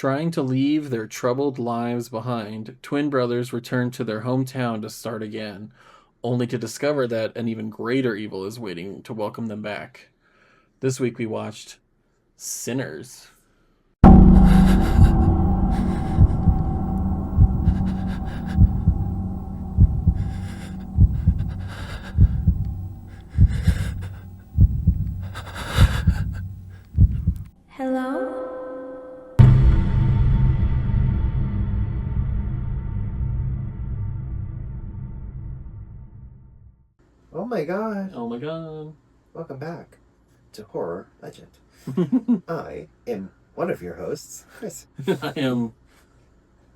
Trying to leave their troubled lives behind, twin brothers return to their hometown to start again, only to discover that an even greater evil is waiting to welcome them back. This week we watched Sinners. Hello? Oh my god. Oh my god. Welcome back to Horror Legend. I am one of your hosts, Chris. I am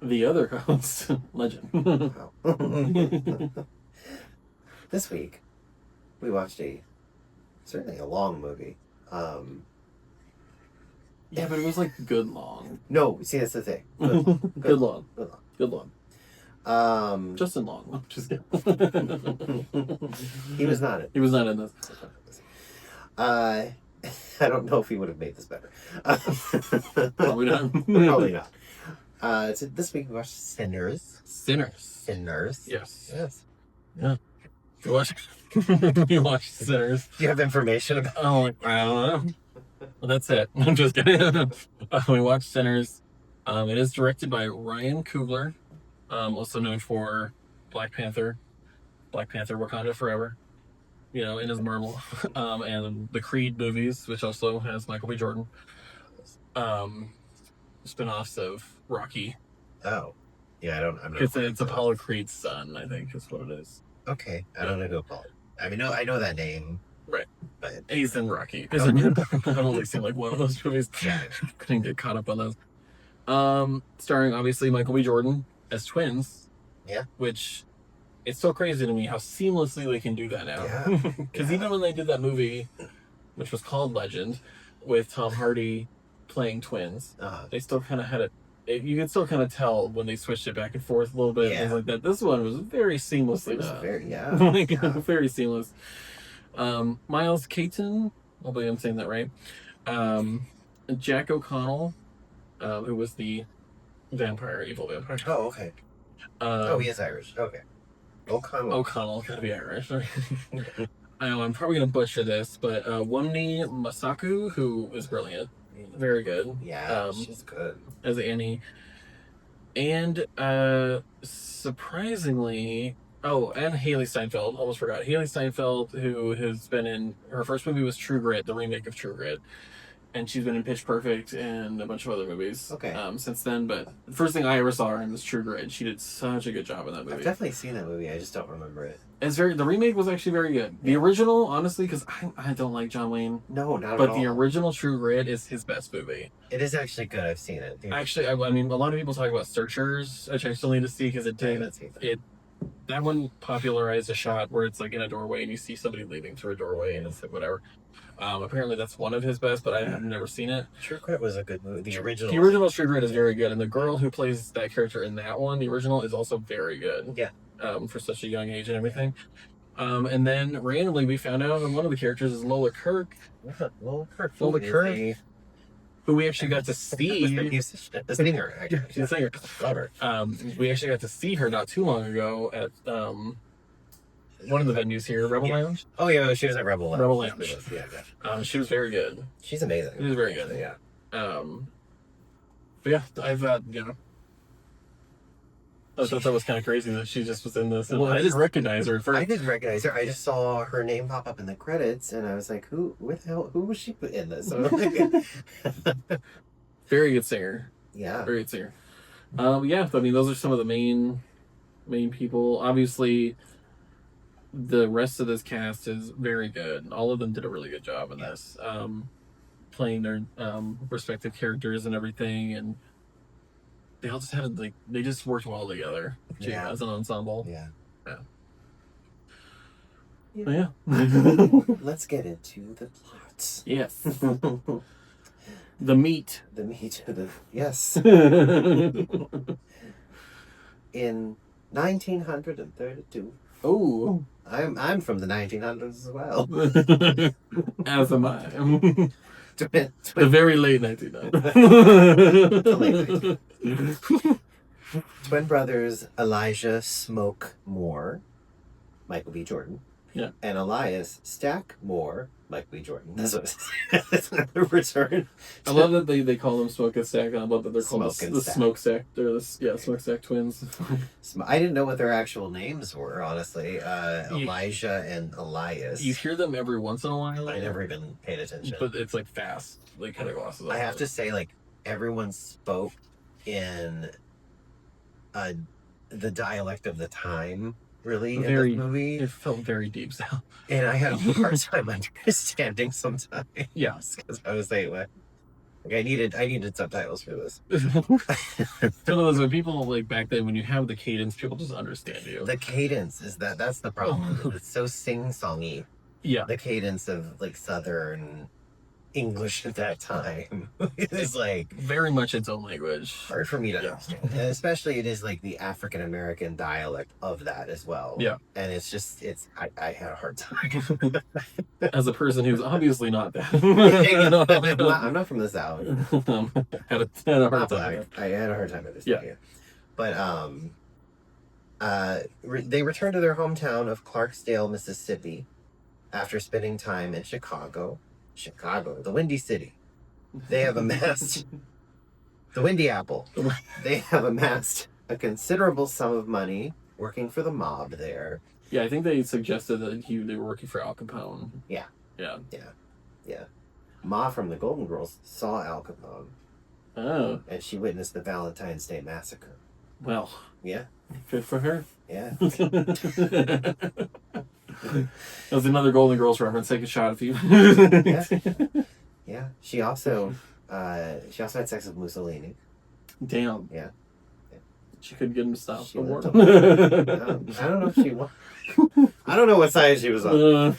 the other host, Legend. Wow. This week, we watched certainly a long movie. Yeah, but it was like good long. No, see, that's the thing. Good long. Good long. Good long. Good long. Justin Long. Just kidding. He was not in. He was not in this. I don't know if he would have made this better. Probably not. Probably not. So this week we watched Sinners. Sinners. Yes. Yes. We watched Sinners. Do you have information about? Oh, I don't know. Well, that's it. I'm just kidding. We watched Sinners. It is directed by Ryan Coogler, also known for Black Panther, Wakanda Forever, in his Marvel, and the Creed movies, which also has Michael B. Jordan. Spin-offs of Rocky. Oh, yeah, I'm not. It's Apollo Creed's son, I think, is what it is. Okay, I don't know who Apollo. I mean, I know that name. Right. But He's in Rocky. I've only seen like one of those movies. Yeah. Couldn't get caught up on those. Starring obviously Michael B. Jordan as twins. Yeah. Which it's so crazy to me how seamlessly they can do that now. Yeah. Because even when they did that movie, which was called Legend, with Tom Hardy playing twins, they still kind of had it. You can still kind of tell when they switched it back and forth a little bit. Yeah. Things like that. This one was very seamlessly done. Very seamless. Miles Caton, hopefully I'm saying that right. Jack O'Connell, who was the evil vampire. Oh, okay. He is Irish. Okay. O'Connell, gotta be Irish. I know I'm probably gonna butcher this, but Wunmi Masaku, who is brilliant, very good. Yeah, she's good as Annie, and surprisingly. Oh, and Haley Steinfeld. Almost forgot. Haley Steinfeld, who has been in... Her first movie was True Grit, the remake of True Grit. And she's been in Pitch Perfect and a bunch of other movies since then. But the first thing I ever saw her in was True Grit. She did such a good job in that movie. I've definitely seen that movie. I just don't remember it. The remake was actually very good. The original, honestly, because I don't like John Wayne. No, not at all. But the original True Grit is his best movie. It is actually good. I've seen it. Actually, I mean, a lot of people talk about Searchers, which I still need to see because that one popularized a shot where it's like in a doorway and you see somebody leaving through a doorway and it's like whatever. Apparently that's one of his best, but I've never seen it. True Grit was a good movie. The original True Grit is very good, and the girl who plays that character in that one, the original, is also very good. Yeah. For such a young age and everything. And then randomly we found out one of the characters is Lola Kirk. Lola Kirk. Who we actually got to see. The singer. She's a singer. We actually got to see her not too long ago at one of the venues here, Rebel Lounge. Oh yeah, she was at Rebel Lounge. Yeah. She was very good. She's amazing. She was very good. Yeah. But yeah, I thought that was kind of crazy that she just was in this. Well, I didn't recognize her at first. I didn't recognize her. I just saw her name pop up in the credits, and I was like, who was she put in this? Very good singer. Yeah. Very good singer. Yeah, I mean, those are some of the main people. Obviously, the rest of this cast is very good. All of them did a really good job in this. Playing their respective characters and everything, and they all just had they just worked well together as an ensemble. Yeah. Let's get into the plot. Yes. The meat. Yes. In 1932. Oh. I'm from the 1900s as well. As am I. The very late 1990s. Twin brothers Elijah Smoke Moore, Michael B. Jordan. Yeah. And Elias Stack Moore, Michael B. Jordan. That's what it's another return. I love that they call them Smoke and Stack, and I love that they're called Smoke and the Stack. Smokestack. They're the Smokestack twins. I didn't know what their actual names were, honestly. Elijah and Elias. You hear them every once in a while. I never even paid attention. But it's like fast. Like kind of glosses I have to say, like, everyone spoke in the dialect of the time, really, in this movie. It felt very deep sound. And I had a hard time understanding sometimes. Yeah. Because I was like, what? Like, I needed subtitles for this. It's one of those when people, like, back then, when you have the cadence, people just understand you. The cadence is that's the problem. It's so sing-songy. Yeah. The cadence of, like, Southern English at that time is like very much its own language. Hard for me to understand. And especially it is like the African American dialect of that as well. Yeah. And it's just I had a hard time. As a person who's obviously not that. I'm not from the South. had a hard time. I had a hard time understanding it. But they returned to their hometown of Clarksdale, Mississippi after spending time in Chicago, the Windy City. They have amassed the Windy Apple. They have amassed a considerable sum of money working for the mob there. Yeah, I think they suggested that they were working for Al Capone. Yeah. Yeah. Ma from the Golden Girls saw Al Capone. Oh. And she witnessed the Valentine's Day Massacre. Well. Yeah. Good for her. Yeah. That was another Golden Girls reference. Take a shot if you. Yeah. She also had sex with Mussolini. Damn. Yeah. She couldn't get him to stop the war. I don't know if she was. I don't know what side she was on.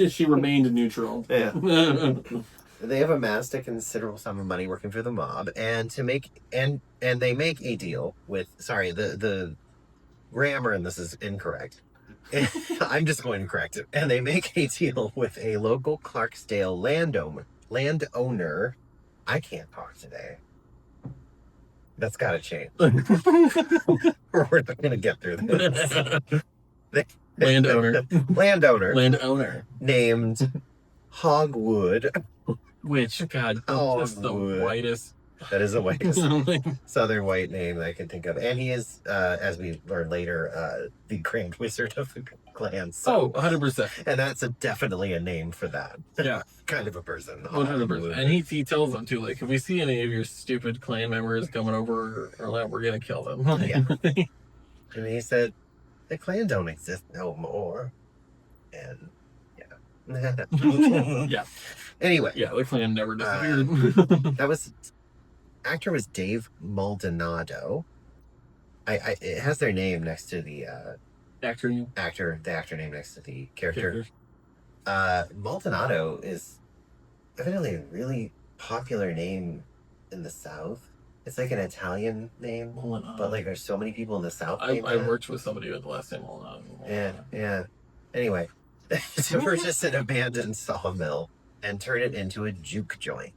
She remained neutral. Yeah. They have amassed a considerable sum of money working for the mob, and they make a deal with. Sorry, the grammar in this is incorrect. I'm just going to correct it. And they make a deal with a local Clarksdale landowner. I can't talk today. That's got to change. Or we're not going to get through this. Landowner. Named Hogwood. Which, God, that's the whitest. That is the whitest southern white name that I can think of. And he is, as we learn later, the Grand Wizard of the Clan. So, 100%. And that's definitely a name for that. Yeah. Kind of a person. 100%. And he tells them, too, like, if we see any of your stupid clan members coming over or that, we're going to kill them. Yeah. And he said, the clan don't exist no more. And, yeah. Yeah. Anyway. Yeah, the clan never disappeared. Actor was Dave Maldonado. It has their name next to the actor name next to the character. Maldonado is evidently a really popular name in the South. It's like an Italian name, but like there's so many people in the South. I worked with somebody with the last name Maldonado. Yeah. Anyway, to purchase an abandoned sawmill and turn it into a juke joint.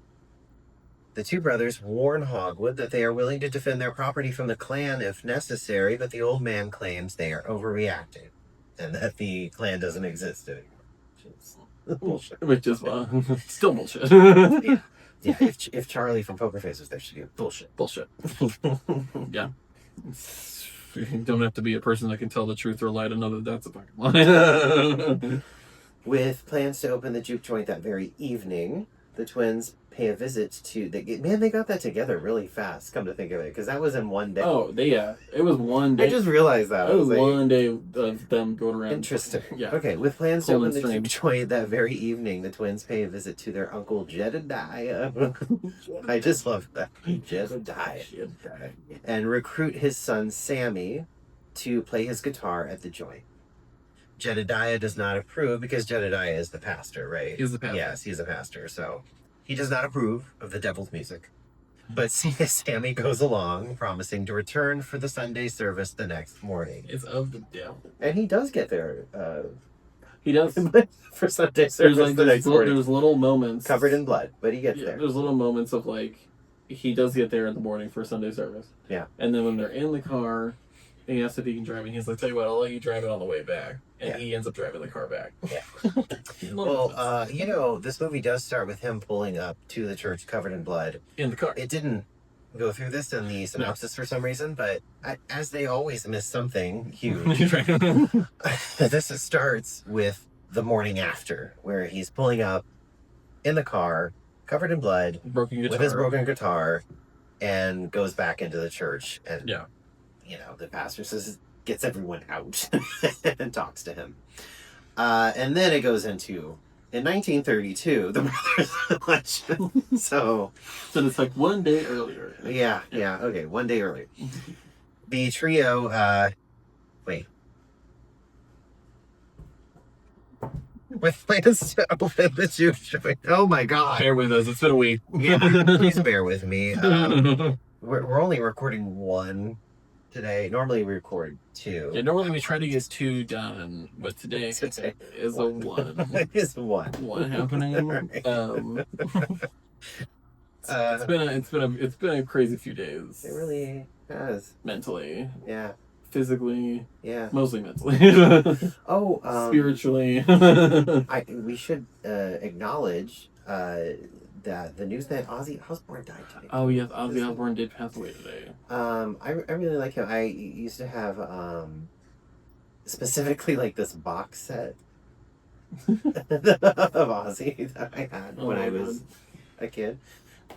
The two brothers warn Hogwood that they are willing to defend their property from the clan if necessary, but the old man claims they are overreacting and that the clan doesn't exist anymore. Which is still bullshit. Yeah, if Charlie from Poker Face was there, she'd be bullshit. Bullshit. Yeah. You don't have to be a person that can tell the truth or lie to know that that's a fucking lie. With plans to open the juke joint that very evening, the twins pay a visit to they got that together really fast, come to think of it, because that was in one day. It was one day. I just realized that. It was one day of them going around. Interesting. Yeah. Okay, with plans to open the juke joint that very evening, the twins pay a visit to their uncle Jedediah. I just love that. Jedediah. And recruit his son Sammy to play his guitar at the joint. Jedediah does not approve because Jedediah is the pastor, right? He's the pastor. Yes, he's a pastor, so he does not approve of the devil's music. But Sammy goes along, promising to return for the Sunday service the next morning. It's of the devil. And he does get there He does. For Sunday There's service like the next morning. there's little moments Covered in blood, but he gets yeah, there. there's little moments of like he does get there in the morning for Sunday service. Yeah. And then when they're in the car, he asks if he can drive, and he's like, "Tell you what, I'll let you drive it on the way back." And he ends up driving the car back. Yeah. Well, you know, this movie does start with him pulling up to the church covered in blood. In the car. It didn't go through this in the synopsis for some reason, but as they always miss something huge, this starts with the morning after, where he's pulling up in the car, covered in blood, with his broken guitar, and goes back into the church. And, you know, the pastor says, gets everyone out and talks to him. And then it goes into, in 1932, the Brothers election. So it's like one day earlier. Yeah, okay, one day earlier. The trio, wait. With plans to open the juke joint. Oh my god. Bear with us, it's been a week. Yeah, please bear with me. We're only recording one today. Normally we record two. Yeah, normally we try to get two done, but today is a one. It's one. One happening. Right. It's been a crazy few days. It really has. Mentally. Yeah. Physically. Yeah. Mostly mentally. Spiritually. We should acknowledge that the news that Ozzy Osbourne died today. Oh yes, Ozzy Osbourne did pass away today. I really like him. I used to have specifically like this box set of Ozzy that I had when I was a kid.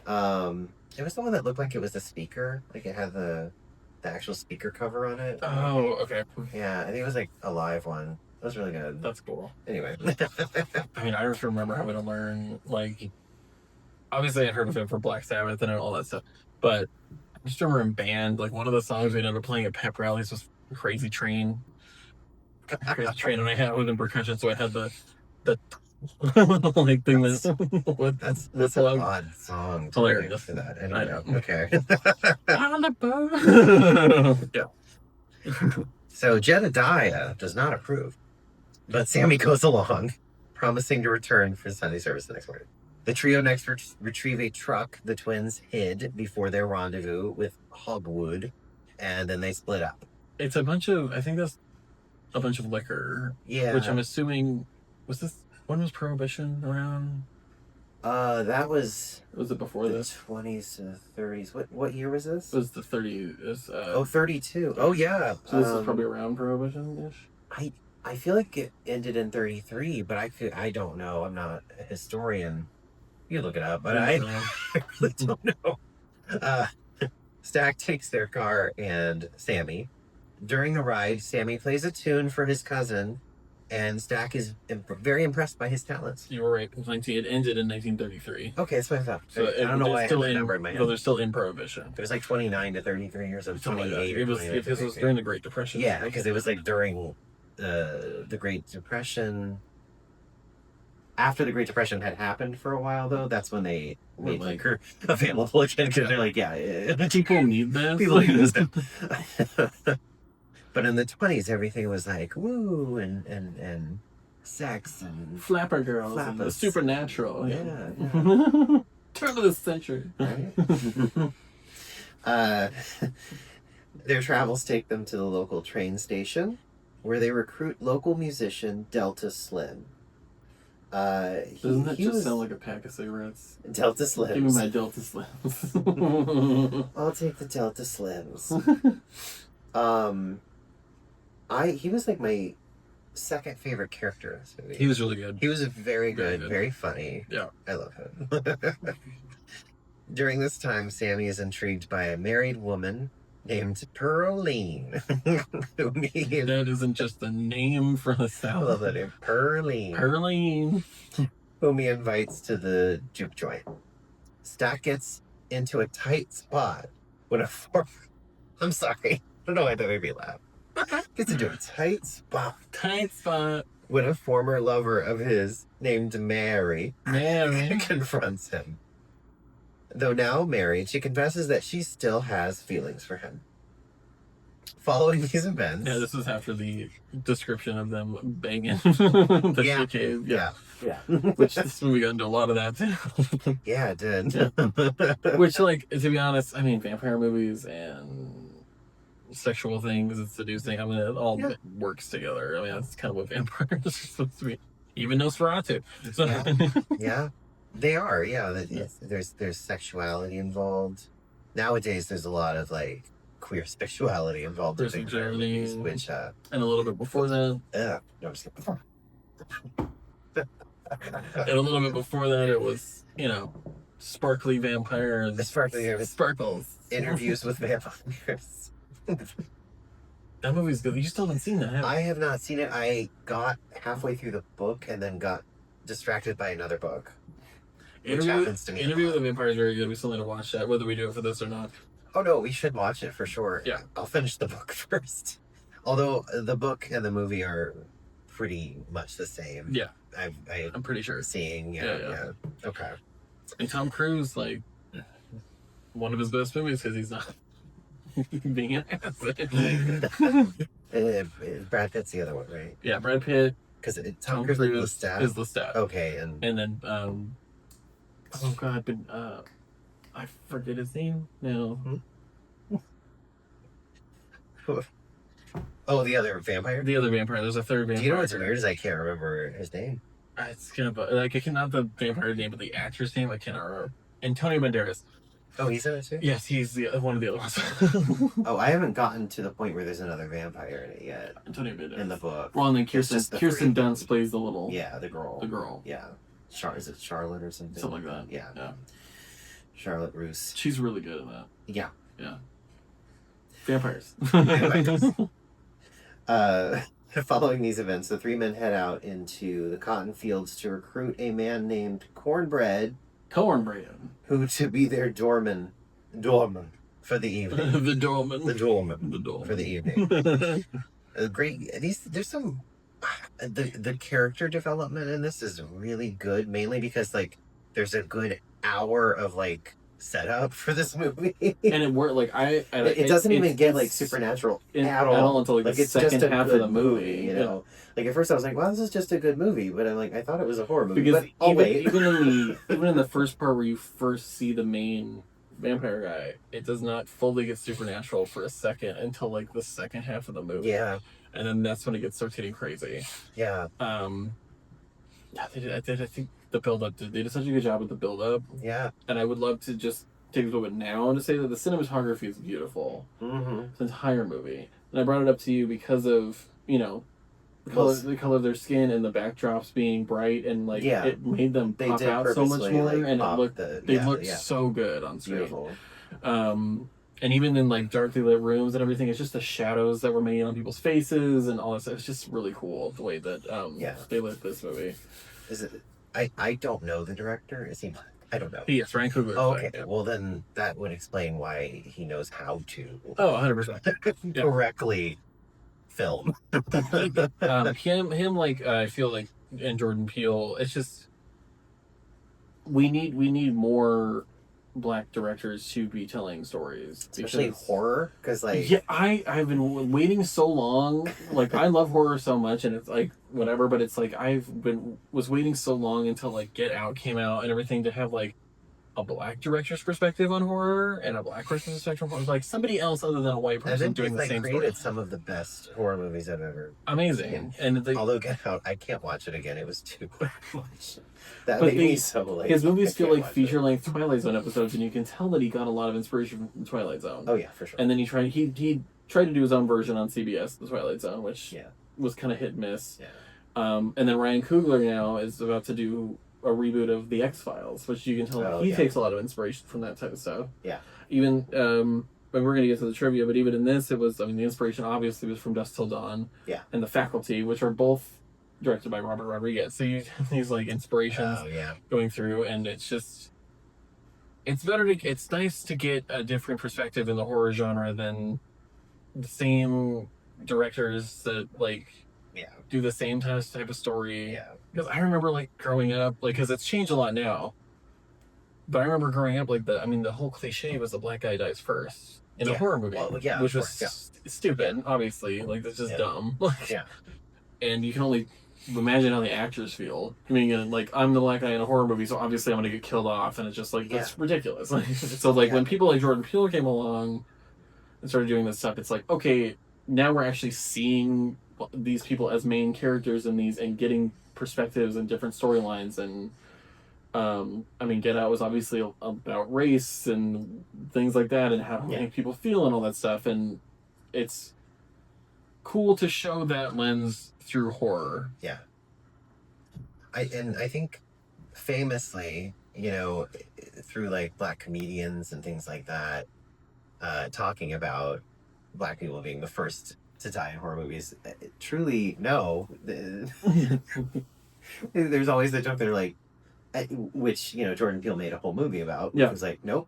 It was the one that looked like it was a speaker, like it had the actual speaker cover on it. Oh, okay. Yeah, I think it was like a live one. That was really good. That's cool. Anyway. I mean, I just remember having to learn, like, obviously I'd heard of him for Black Sabbath and all that stuff, but I just remember in band, like, one of the songs we ended up playing at pep rallies was Crazy Train. Crazy Train, and I had it with percussion, so I had the like thing that's an odd song. Hilarious. For that. I know. Okay. Yeah. So Jedediah does not approve, but Sammy goes along, promising to return for Sunday service the next morning. The trio next retrieve a truck the twins hid before their rendezvous with Hogwood, and then they split up. It's a bunch of, I think that's a bunch of liquor. Yeah. Which I'm assuming, when was Prohibition around? That was... Was it before the this? 20s to 30s. What year was this? It was the 30s. 32. Oh, yeah. So this is probably around Prohibition-ish? I feel like it ended in 33, but I don't know. I'm not a historian. You look it up, but I really don't know. Stack takes their car and Sammy. During the ride, Sammy plays a tune for his cousin, and Stack is very impressed by his talents. You were right. It ended in 1933. Okay, that's what I thought. So I don't know why I had that number in my head. So they're still in Prohibition. It was like 29 to 33 years of 28. It was during the Great Depression. Yeah, because it was like during the Great Depression. After the Great Depression had happened for a while, though, that's when they made liquor available again. Because they're like, people need this. People need this. But in the 20s, everything was like woo and sex and flapper girls and the supernatural. Yeah. Turn of the century. Right? Their travels take them to the local train station, where they recruit local musician Delta Slim. Doesn't that just sound like a pack of cigarettes? Delta Slims. Give me my Delta Slims. I'll take the Delta Slims. He was like my second favorite character in this movie. He was really good. He was very good, very funny. Yeah. I love him. During this time, Sammy is intrigued by a married woman named Pearline. That isn't just a name for the South. I love that name. Pearline. Whom he invites to the juke joint. Stack gets into a tight spot when I'm sorry. I don't know why that made me laugh. Gets into a tight spot when a former lover of his named Mary confronts him. Though now married, she confesses that she still has feelings for him. Following these events. Yeah, this was after the description of them banging the cave. Yeah. Which this movie got into a lot of that too. Yeah, it did. Yeah. Which, like, to be honest, I mean, vampire movies and sexual things, it's seducing. I mean, it all works together. I mean, that's kind of what vampires are supposed to be. Even Nosferatu. So, Yeah, they are. Yeah, there's sexuality involved. Nowadays, there's a lot of like queer sexuality involved in vampire movies, which and a little bit before that. Yeah, no, I'm just kidding. And a little bit before that, it was, you know, sparkly vampires. Sparkles. Interviews with vampires. That movie's good. You still haven't seen that, have you? I have not seen it. I got halfway through the book and then got distracted by another book. Interview with the Vampire is very good. We still need to watch that, whether we do it for this or not. Oh no, we should watch it for sure. Yeah. I'll finish the book first. Although the book and the movie are pretty much the same. Yeah. I'm pretty sure. Seeing, yeah. Okay. And Tom Cruise, like, one of his best movies because he's not being an ass. Brad Pitt's the other one, right? Yeah, Brad Pitt. Because Tom Cruise is Lestat. Okay, and then oh god, I forget his name now. Oh, the other vampire. There's a third vampire. Do you know what's weird is I can't remember his name. It's kind of like I cannot the vampire name, but the actor's name I cannot remember. Antonio Banderas. Oh, he's in it too? Yes, he's one of the other ones. Oh, I haven't gotten to the point where there's another vampire in it yet. Antonio Banderas. In the book. Well, and then Kirsten Dunst plays the little... Yeah, the girl. Yeah. Is it Charlotte or something? Something like that. Yeah. Charlotte Roos. She's really good at that. Yeah. Vampires. Following these events, the three men head out into the cotton fields to recruit a man named Cornbread, who to be their doorman for the evening. The doorman for the evening. Great. There's some the character development in this is really good, mainly because like there's a good hour of like setup for this movie, and it worked. Like it doesn't even get like supernatural at all until like the second half of the movie. You know, like at first I was like, "Wow, this is just a good movie," but I'm like, I thought it was a horror movie. Because but even in the first part where you first see the main vampire guy, it does not fully get supernatural for a second until like the second half of the movie. Yeah, and then that's when it starts getting crazy. Yeah. I think the build up. They did such a good job with the build up. Yeah. And I would love to just take a little bit now to say that the cinematography is beautiful. Mm-hmm. The entire movie, and I brought it up to you because of the color of their skin and the backdrops being bright and like it made them pop out so much more, and they looked so good on screen. Beautiful. And even in like darkly lit rooms and everything, it's just the shadows that were made on people's faces and all this. It's just really cool the way that they lit this movie. Is it? I don't know the director. Is he? I don't know. Yes, Ryan Coogler. Oh, okay. Well, then that would explain why he knows how to. Oh, 100%. Correctly film. Him like I feel like, and Jordan Peele. It's just we need more Black directors to be telling stories, especially horror. Because like I've been waiting so long. Like I love horror so much, and it's like whatever. But it's like was waiting so long until like Get Out came out and everything to have like a Black director's perspective on horror and a Black person's perspective on horror. Like somebody else other than a white person doing the same story. Created some of the best horror movies I've ever amazing. Seen. And although Get Out, I can't watch it again. It was too much. That made me so like. His movies feel like feature-length Twilight Zone episodes, and you can tell that he got a lot of inspiration from the Twilight Zone. Oh yeah, for sure. And then he tried to do his own version on CBS, the Twilight Zone, which was kind of hit and miss. Yeah. And then Ryan Coogler now is about to do a reboot of The X-Files, which you can tell he takes a lot of inspiration from that type of stuff. Yeah. Even we're going to get to the trivia, but even in this, it was the inspiration obviously was from Dusk Till Dawn. Yeah. And The Faculty, which are both directed by Robert Rodriguez. So you have these like inspirations going through, and it's just it's nice to get a different perspective in the horror genre than the same directors that like do the same type of story. Yeah. Because I remember like growing up, like because it's changed a lot now. But I remember growing up like the whole cliche was the black guy dies first. in a horror movie. Well, yeah, which of was course, stupid, obviously. Like, that's just dumb. Like, Yeah. And you can only imagine how the actors feel. I mean, like, I'm the black guy in a horror movie, so obviously I'm going to get killed off, and it's just like, that's ridiculous. Like, so, like, when people like Jordan Peele came along and started doing this stuff, it's like, okay, now we're actually seeing these people as main characters in these and getting perspectives and different storylines. And I mean, Get Out was obviously about race and things like that and how to make people feel and all that stuff. And it's cool to show that lens through horror. Yeah. I think famously, you know, through like black comedians and things like that, talking about black people being the first to die in horror movies, truly no. There's always the joke that are like, which, you know, Jordan Peele made a whole movie about. Yeah. It was like, nope.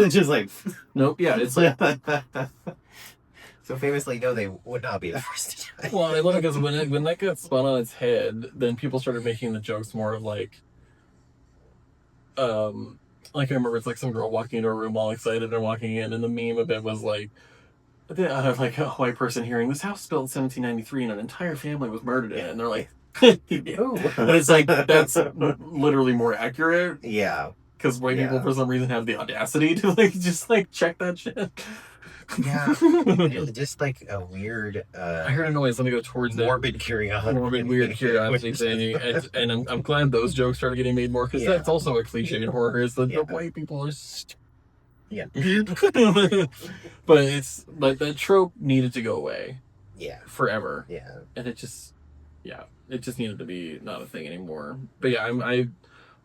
Just like, nope. Yeah, it's like. So famously, no, they would not be the first to die. Well, I love it because when that got spun on its head, then people started making the jokes more of like I remember it's like some girl walking into a room all excited and walking in, and the meme of it was like like a white person hearing this house built in 1793 and an entire family was murdered in it, and they're like, but it's like that's literally more accurate. Yeah, because white people for some reason have the audacity to like just like check that shit. Yeah, just like a weird. I heard a noise. Let me go towards morbid curiosity. Weird curiosity thing, and I'm glad those jokes started getting made more because that's also a cliche in horror. Is that the white people are. But it's like that trope needed to go away. Yeah. Forever. Yeah. And it just needed to be not a thing anymore. But yeah, I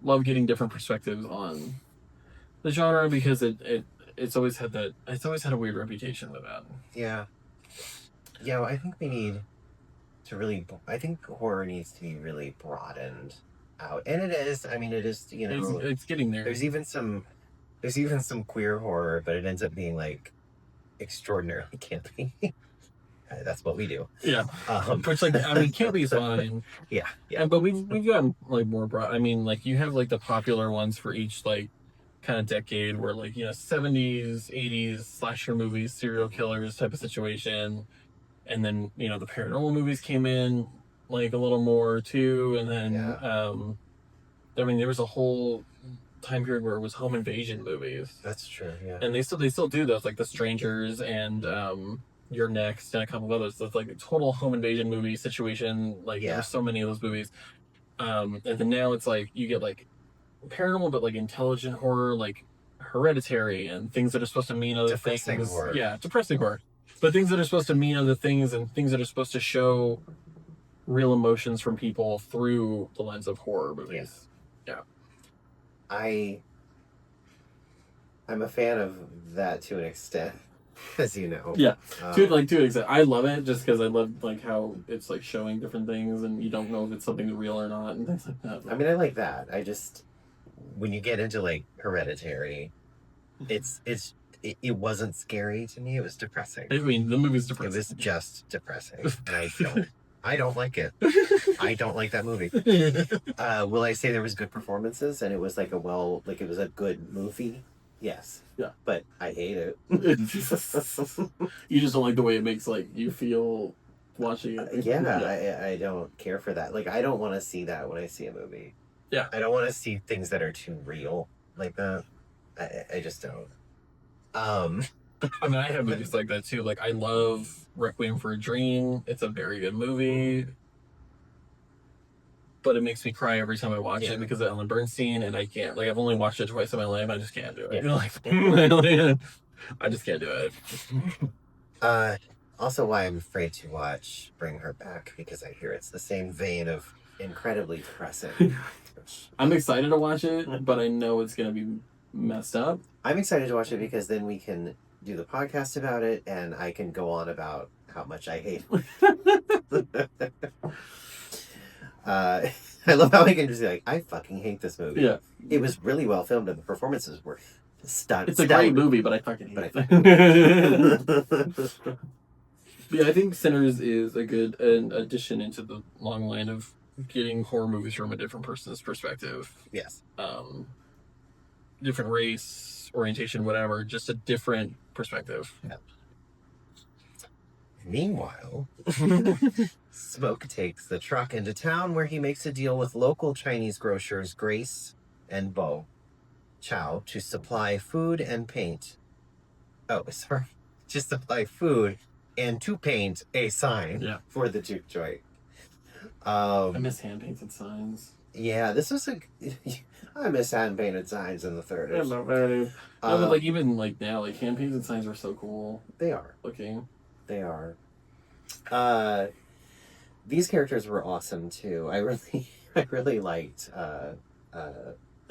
love getting different perspectives on the genre because it's always had a weird reputation with that. Yeah. Yeah, well, I think we need to I think horror needs to be really broadened out. And it is. I mean, it is, you know. It's getting there. There's even some queer horror, but it ends up being like extraordinarily campy. That's what we do. Yeah. Which, like, I mean, campy is fine. Yeah. But we've gotten like more broad. I mean, like, you have like the popular ones for each like kind of decade where, like, you know, 70s, 80s slasher movies, serial killers type of situation, and then, you know, the paranormal movies came in like a little more too, and then I mean, there was a whole time period where it was home invasion movies. That's true. Yeah. And they still do those, like The Strangers and You're Next and a couple of others. So it's like a total home invasion movie situation. Like there's so many of those movies. And then now it's like you get like paranormal but like intelligent horror, like Hereditary, and things that are supposed to mean other things. Horror. Yeah, depressing horror. But things that are supposed to mean other things and things that are supposed to show real emotions from people through the lens of horror movies. Yeah. I'm a fan of that to an extent, as you know. Yeah, to an extent. I love it just because I love like how it's like showing different things and you don't know if it's something real or not and things like that. I mean, I like that. I just, when you get into like Hereditary, it wasn't scary to me. It was depressing. I mean, the movie's depressing. It was just depressing, and I don't like it. I don't like that movie. Will I say there was good performances and it was like it was a good movie? Yes. Yeah. But I hate it. You just don't like the way it makes like you feel watching it. I don't care for that. Like, I don't want to see that when I see a movie. Yeah. I don't want to see things that are too real like that. I just don't. I mean, I have movies like that too. Like, I love Requiem for a Dream. It's a very good movie. But it makes me cry every time I watch it because of Ellen Bernstein, and I can't. Like, I've only watched it twice in my life. I just can't do it. I just can't do it. Also, why I'm afraid to watch Bring Her Back, because I hear it's the same vein of incredibly depressing. I'm excited to watch it, but I know it's going to be messed up. I'm excited to watch it because then we can do the podcast about it, and I can go on about how much I hate it. I love how I can just be like, I fucking hate this movie. Yeah. It was really well filmed and the performances were stunning. It's a great movie, but I fucking hate it. Yeah, I think Sinners is a good addition into the long line of getting horror movies from a different person's perspective. Yes. Different race, race, orientation, whatever, just a different perspective. Yeah. Meanwhile, Smoke takes the truck into town where he makes a deal with local Chinese grocers Grace and Bo Chow to supply food and paint. Oh, sorry. To supply food and to paint a sign for the juke joint. I miss hand painted signs. Yeah, this was I miss hand painted signs in the 30s. I love that. No, but like even like now, like hand painted signs are so cool. They are looking. They are. These characters were awesome too. I really liked.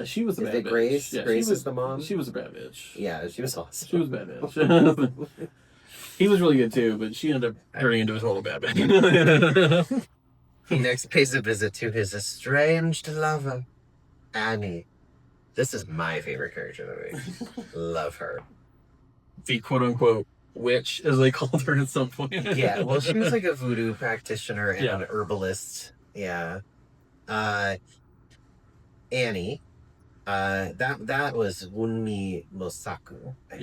She was a bad bitch. Grace? Yeah, Grace is the mom. She was a bad bitch. Yeah, she was awesome. She was a bad bitch. He was really good too, but she ended up turning into a total bad bitch. He next pays a visit to his estranged lover, Annie. This is my favorite character in the movie. Love her. The quote-unquote witch, as they called her at some point. Yeah, well, she was like a voodoo practitioner and an herbalist. Yeah. Annie. That was Wunmi Mosaku. I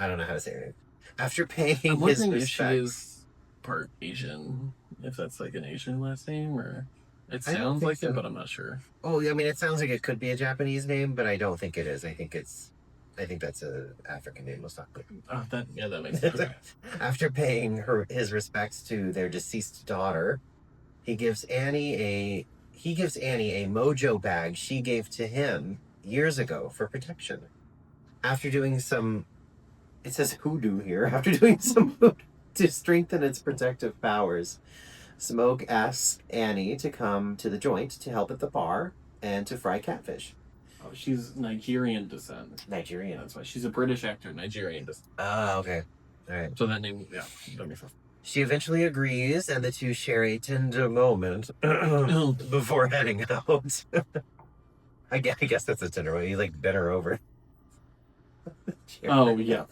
don't know how to say her name. After paying his respects. If she is part Asian, if that's like an Asian last name, or it sounds like it, but I'm not sure. Oh, I mean, it sounds like it could be a Japanese name, but I don't think it is. I think that's an African name, Mosaku. Oh, that makes sense. After paying his respects to their deceased daughter, he gives Annie a mojo bag she gave to him years ago for protection. After doing some, it says hoodoo here, after doing some hoodoo to strengthen its protective powers, Smoke asks Annie to come to the joint to help at the bar and to fry catfish. Oh, she's Nigerian descent. Nigerian. That's why. She's a British actor, Nigerian descent. Oh, okay. All right. So that name, that makes sense. She eventually agrees, and the two share a tender moment before heading out. I guess that's a tender moment. You like bent her over. Oh, yeah.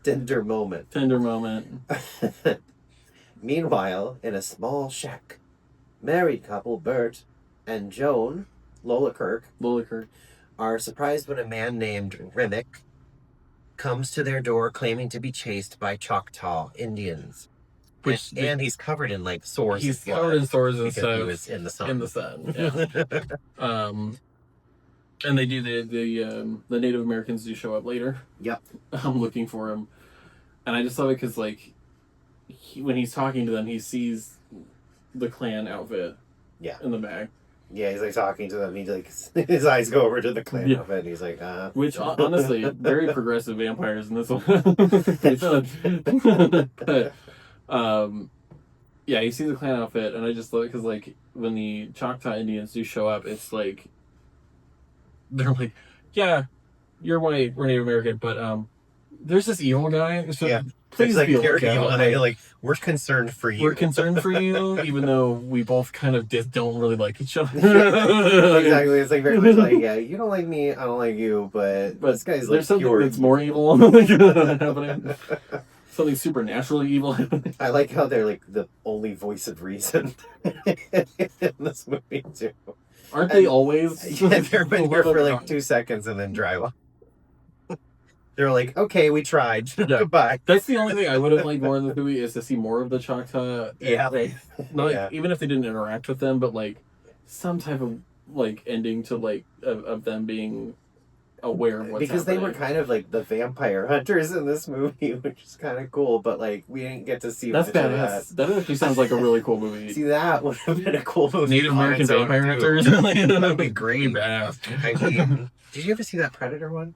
Tender moment. Tender moment. Meanwhile, in a small shack, married couple Bert and Joan Lola Kirk are surprised when a man named Remick comes to their door claiming to be chased by Choctaw Indians. And he's covered in like sores. He's covered in sores and stuff. He was in the sun. Yeah. And they do the Native Americans do show up later. Yep. I'm looking for him, and I just love it because like when he's talking to them, he sees the Klan outfit. Yeah. In the bag. Yeah, he's like talking to them. He like his eyes go over to the Klan outfit. And he's like, Which honestly, very progressive vampires in this one. But yeah, you see the Klan outfit, and I just love it because like when the Choctaw Indians do show up, it's like they're like, yeah, you're white, we're Native American, but there's this evil guy. So please like, be like we're concerned for you. We're concerned for you, even though we both kind of don't really like each other. Exactly. It's like very much like, yeah, you don't like me, I don't like you, but this guy's like there's something pure that's more evil happening. Something supernaturally evil. I like how they're like the only voice of reason in this movie too. Aren't they always? Yeah, they're been here for like 2 seconds and then drive off. They're like, okay, we tried. Yeah. Goodbye. That's the only thing I would have liked more in the movie is to see more of the Choctaw. Yeah. Even if they didn't interact with them, but like some type of like ending to like of them being aware of what's because happening. They were kind of like the vampire hunters in this movie, which is kind of cool, but like we didn't get to see that's badass. That actually sounds like a really cool movie. See, that would have been a cool movie. Native American vampire hunters. That'd be great. Badass. I mean, did you ever see that Predator one?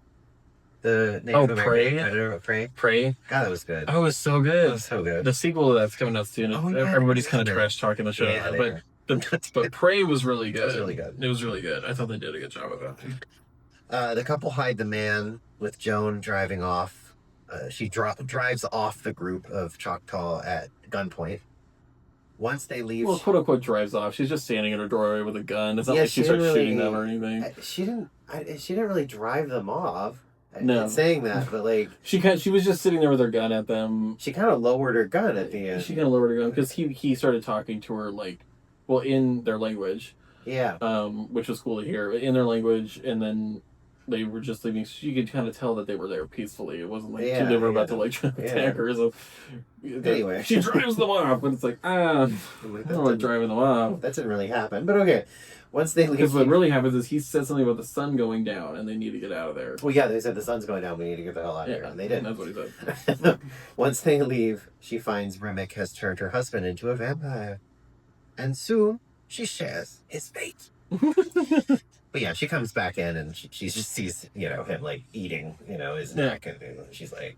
The Native American Prey. Prey. God, that was good. Oh, it was so good. That was so good. The sequel to that's coming out soon. Everybody's kind of trash talking the show, but Prey was really good. It was really good. It was really good. I thought they did a good job of that. The couple hide the man with Joan driving off. She drives off the group of Choctaw at gunpoint. Once they leave... Well, quote-unquote drives off. She's just standing in her doorway with a gun. It's not like she starts shooting them or anything. She didn't really drive them off. No. I'm saying that, but like... She was just sitting there with her gun at them. She kind of lowered her gun at the end. She kind of lowered her gun because he started talking to her like... Well, in their language. Yeah. Which was cool to hear. In their language, and then they were just leaving. You could kind of tell that they were there peacefully. It wasn't like Yeah, they were about to yeah. like try to attack her. So Anyway. she drives them off, but it's like I don't like driving them off. That didn't really happen, but okay. Once they leave, Because what really happens is he said something about the sun going down and they need to get out of there. well, yeah, they said the sun's going down. We need to get the hell out of Yeah, here, and they did. That's what he said. Once they leave, she finds Remick has turned her husband into a vampire, and soon she shares his fate. But yeah, she comes back in and she just sees, you know, him like eating, you know, his neck, and she's like,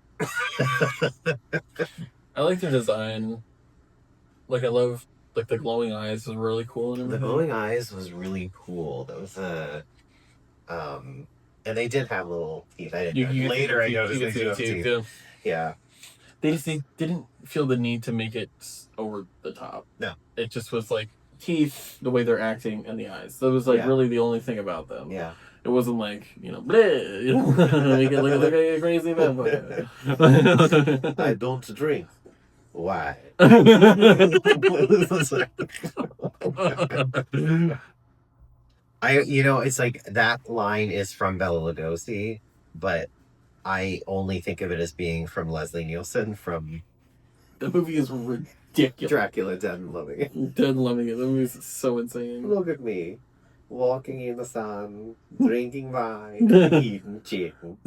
I like their design. Like, I love, like, the glowing eyes was really cool and everything. the glowing eyes was really cool. That was and they did have little teeth. I didn't know. Later I noticed they did have teeth. Yeah. They didn't feel the need to make it over the top. No. It just was like teeth, the way they're acting, and the eyes. That was like really the only thing about them. Yeah. It wasn't like, you know, bleh, you know, make it look like a crazy vampire. I don't drink. Why? You know, it's like that line is from Bela Lugosi, but I only think of it as being from Leslie Nielsen from the movie is ridiculous. Dracula Dead and Loving It. Dead and Loving It. The movie is so insane. Look at me, walking in the sun, drinking wine, eating chicken.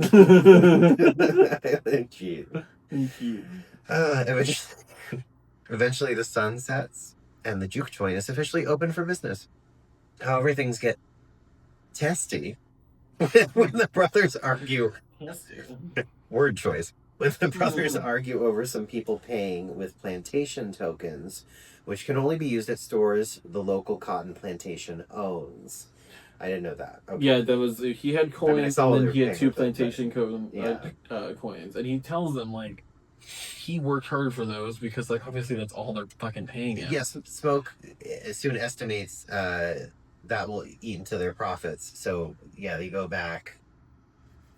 Eventually the sun sets and the juke joint is officially open for business. However, things get testy when the brothers argue. Word choice. When the brothers argue over some people paying with plantation tokens, which can only be used at stores the local cotton plantation owns. I didn't know that. Okay. Yeah, that was he had coins, I mean, and then he had 2 plantation yeah. coins, and he tells them like he worked hard for those because like obviously that's all they're fucking paying him. Yes, Smoke soon estimates that will eat into their profits. So yeah, they go back.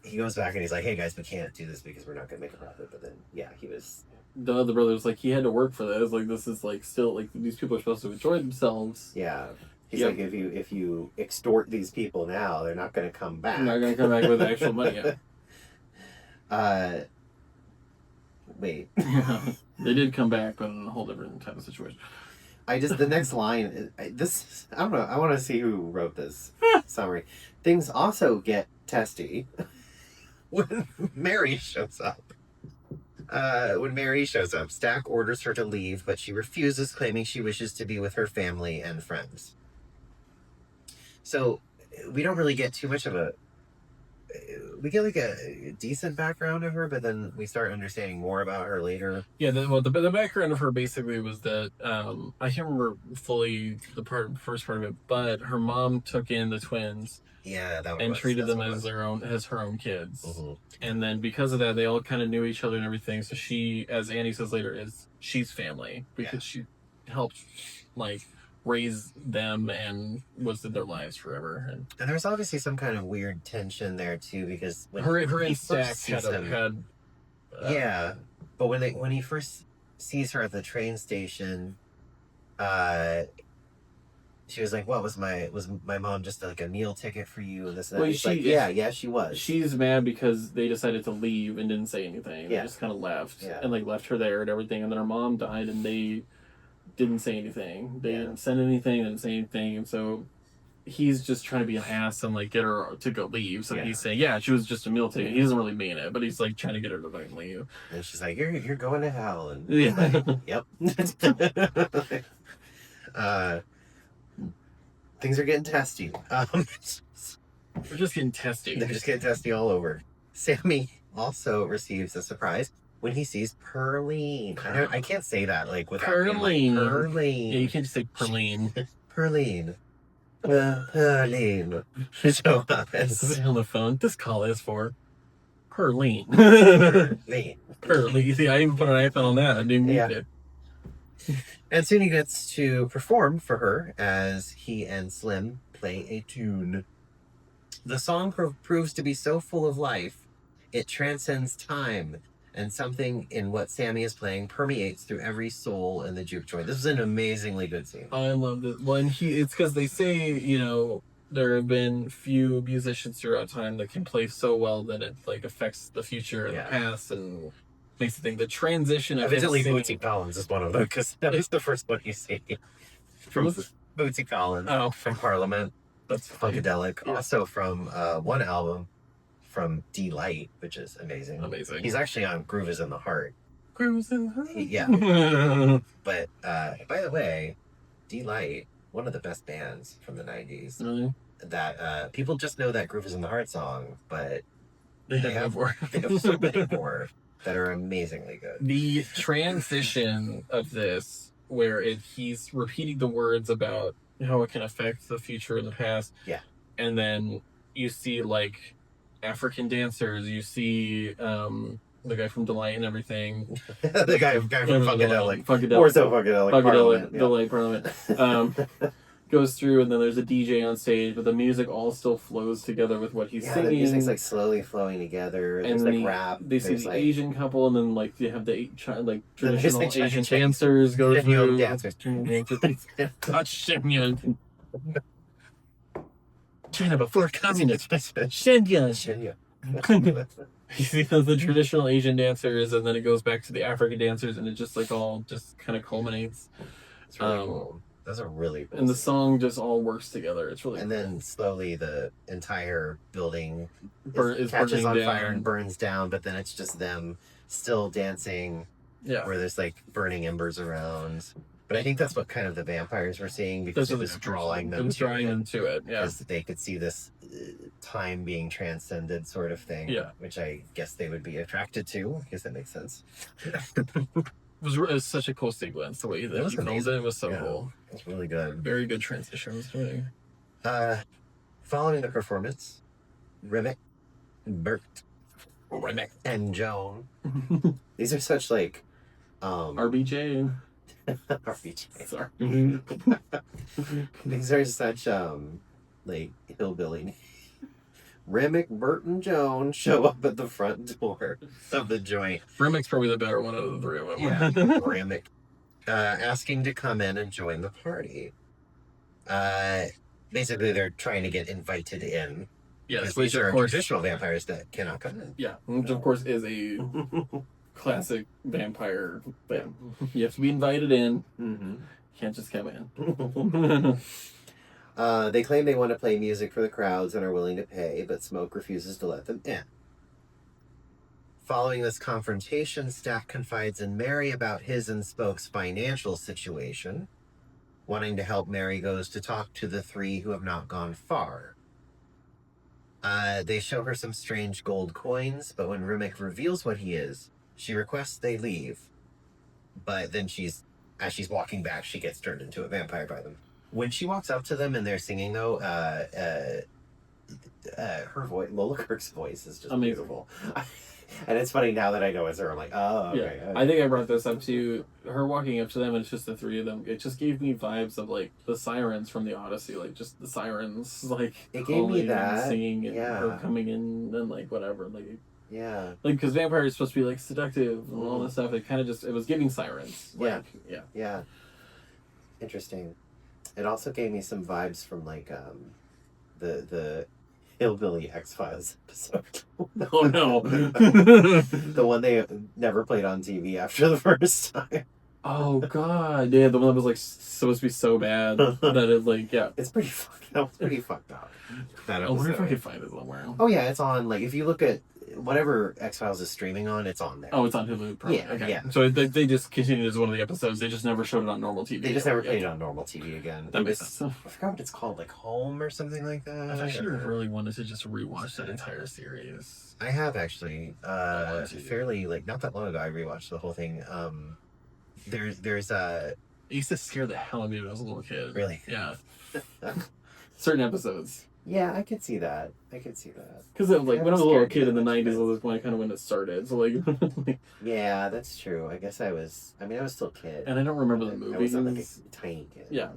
He goes back and he's like, "Hey guys, we can't do this because we're not going to make a profit." But then, yeah, he was. The other brother's like, he had to work for this. Like, this is like still like these people are supposed to enjoy themselves. Yeah, he's like, if you extort these people now, they're not going to come back. They're not going to come back with actual money. Yeah. Wait. They did come back, but in a whole different type of situation. The next line, I don't know. I want to see who wrote this summary. Things also get testy when Mary shows up. Stack orders her to leave, but she refuses, claiming she wishes to be with her family and friends. So we don't really get too much of we get like a decent background of her, but then we start understanding more about her later. Yeah, the background of her basically was that I can't remember fully the first part of it, but her mom took in the twins. Yeah, and treated them as her own kids. Mm-hmm. And then because of that, they all kind of knew each other and everything. So she, as Annie says later, she's family because she helped like raise them and was in their lives forever. And there's obviously some kind of weird tension there too, because when her and Stack had yeah, but when he first sees her at the train station, she was like, "What was my mom just like a meal ticket for you?" And this and that. Well, yeah, she was. She's mad because they decided to leave and didn't say anything. Yeah. They just kind of left and like left her there and everything. And then her mom died and they didn't say anything. They didn't send anything. Didn't say anything. And so he's just trying to be an ass and like get her to go leave. So he's saying, "Yeah, she was just a meal ticket." He doesn't really mean it, but he's like trying to get her to fucking leave. And she's like, "You're going to hell." And yep. Things are getting testy. They're just getting testy. They're just getting testy all over. Sammy also receives a surprise when he sees Perline. I can't say that like without Perline. Perline. Yeah, you can't just say Perline. Perline. Perline. So on the phone. This call is for Perline. Perline. Perline. See, I even put an iPhone on that. I didn't need it. And soon he gets to perform for her as he and Slim play a tune. The song proves to be so full of life, it transcends time, and something in what Sammy is playing permeates through every soul in the juke joint. This is an amazingly good scene. I love it. Well, and it's because they say, you know, there have been few musicians throughout time that can play so well that it like affects the future and the past and makes you think the transition of evidently him Bootsy Collins is one of them because that was the first one you see from Bootsy Collins from Parliament. That's Funkadelic. Yeah. Also from one album from Delight, which is amazing. He's actually on Groove is in the Heart. Groove is in the Heart. Yeah. But by the way, Delight, one of the best bands from the 90s. Really? That people just know that Groove is in the Heart song, but they have so many more that are amazingly good. The transition of this, where he's repeating the words about how it can affect the future and the past. Yeah. And then you see like African dancers, you see the guy from Delight and everything. the guy from Funkadelic. Or so Funkadelic. Delight Parliament. Goes through, and then there's a DJ on stage, but the music all still flows together with what he's singing. The music's like slowly flowing together. And there's like rap. They see the like, Asian couple, and then like you have the traditional Asian dancers go through. Dancers. China before communism. Shenyang. You see the traditional Asian dancers, and then it goes back to the African dancers, and it just like all just kind of culminates. It's really cool. Those are really cool. And the song just all works together. It's really cool. Then slowly the entire building is catches on fire and burns down, but then it's just them still dancing. Yeah. Where there's like burning embers around. But I think that's what kind of the vampires were seeing because it was drawing them to it. Yeah. Because they could see this time being transcended sort of thing. Yeah. Which I guess they would be attracted to. I guess that makes sense. It was such a cool sequence. The way that he filmed it was so cool. It was really good. Very good transitions. Really. Following the performance, Remick, Bert, and Joan. These are such like RBJ. RBJ. Sorry. These are such like hillbilly names. Remick, Bert, and Joan show up at the front door of the joint. Remick's probably the better one out of the three of them. Yeah, Remick. Asking to come in and join the party. Basically, they're trying to get invited in. Yes, which are traditional vampires that cannot come in. Yeah, which of course is a classic vampire thing. You have to be invited in. Mm-hmm. You can't just come in. They claim they want to play music for the crowds and are willing to pay, but Smoke refuses to let them in. Following this confrontation, Stack confides in Mary about his and Smoke's financial situation. Wanting to help, Mary goes to talk to the three who have not gone far. They show her some strange gold coins, but when Remick reveals what he is, she requests they leave. But then as she's walking back, she gets turned into a vampire by them. When she walks up to them and they're singing, though, her voice, Lola Kirk's voice is just amazing. Beautiful. And it's funny now that I know it's her. I'm like, oh, okay. Yeah. I think I brought this up to her walking up to them, and it's just the three of them. It just gave me vibes of like the sirens from the Odyssey, like just the sirens, like it gave me that and singing and her coming in and like whatever, like like because vampires are supposed to be like seductive and all this stuff. It kind of just it was giving sirens. Like, yeah. Interesting. It also gave me some vibes from like the Hillbilly X-Files episode. Oh no. The one they never played on TV after the first time. Oh god. Yeah, the one that was like supposed to be so bad that it like it's pretty fucked up. Pretty fucked up. That episode. I wonder if I could find it somewhere. Oh yeah, it's on like if you look at whatever X-Files is streaming on, it's on there. Oh, it's on Hulu. Probably. Yeah, okay. Yeah. So they just continued as one of the episodes. They just never showed it on normal TV. They just never played it on normal TV again. That makes sense. I forgot what it's called, like Home or something like that. I've actually really wanted to just rewatch that entire series. I have actually. Fairly like not that long ago. I rewatched the whole thing. There's It used to scare the hell out of me when I was a little kid. Really? Yeah. Certain episodes. Yeah, I could see that. Because like when I was a little kid in the 90s, was when kind of when it started. So like, yeah, that's true. I guess I was still a kid. And I don't remember the movies. I wasn't like a tiny kid. Yeah.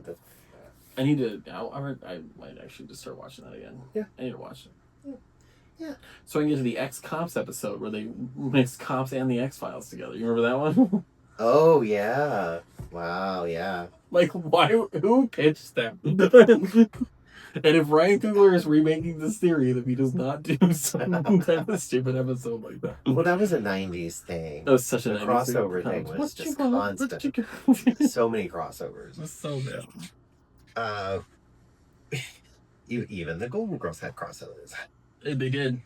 I need to. I might actually just start watching that again. Yeah. I need to watch it. Yeah. So I can get to the X-Cops episode where they mix Cops and the X-Files together. You remember that one? Oh yeah. Wow. Yeah. Like why? Who pitched that? And if Ryan Coogler is remaking this theory, that he does not do some kind of stupid episode like that. Well, that was a 90s thing. That was such a The 90s crossover thing was What just you want? What constant. you got? So many crossovers. It was so bad. Even the Golden Girls had crossovers. They did.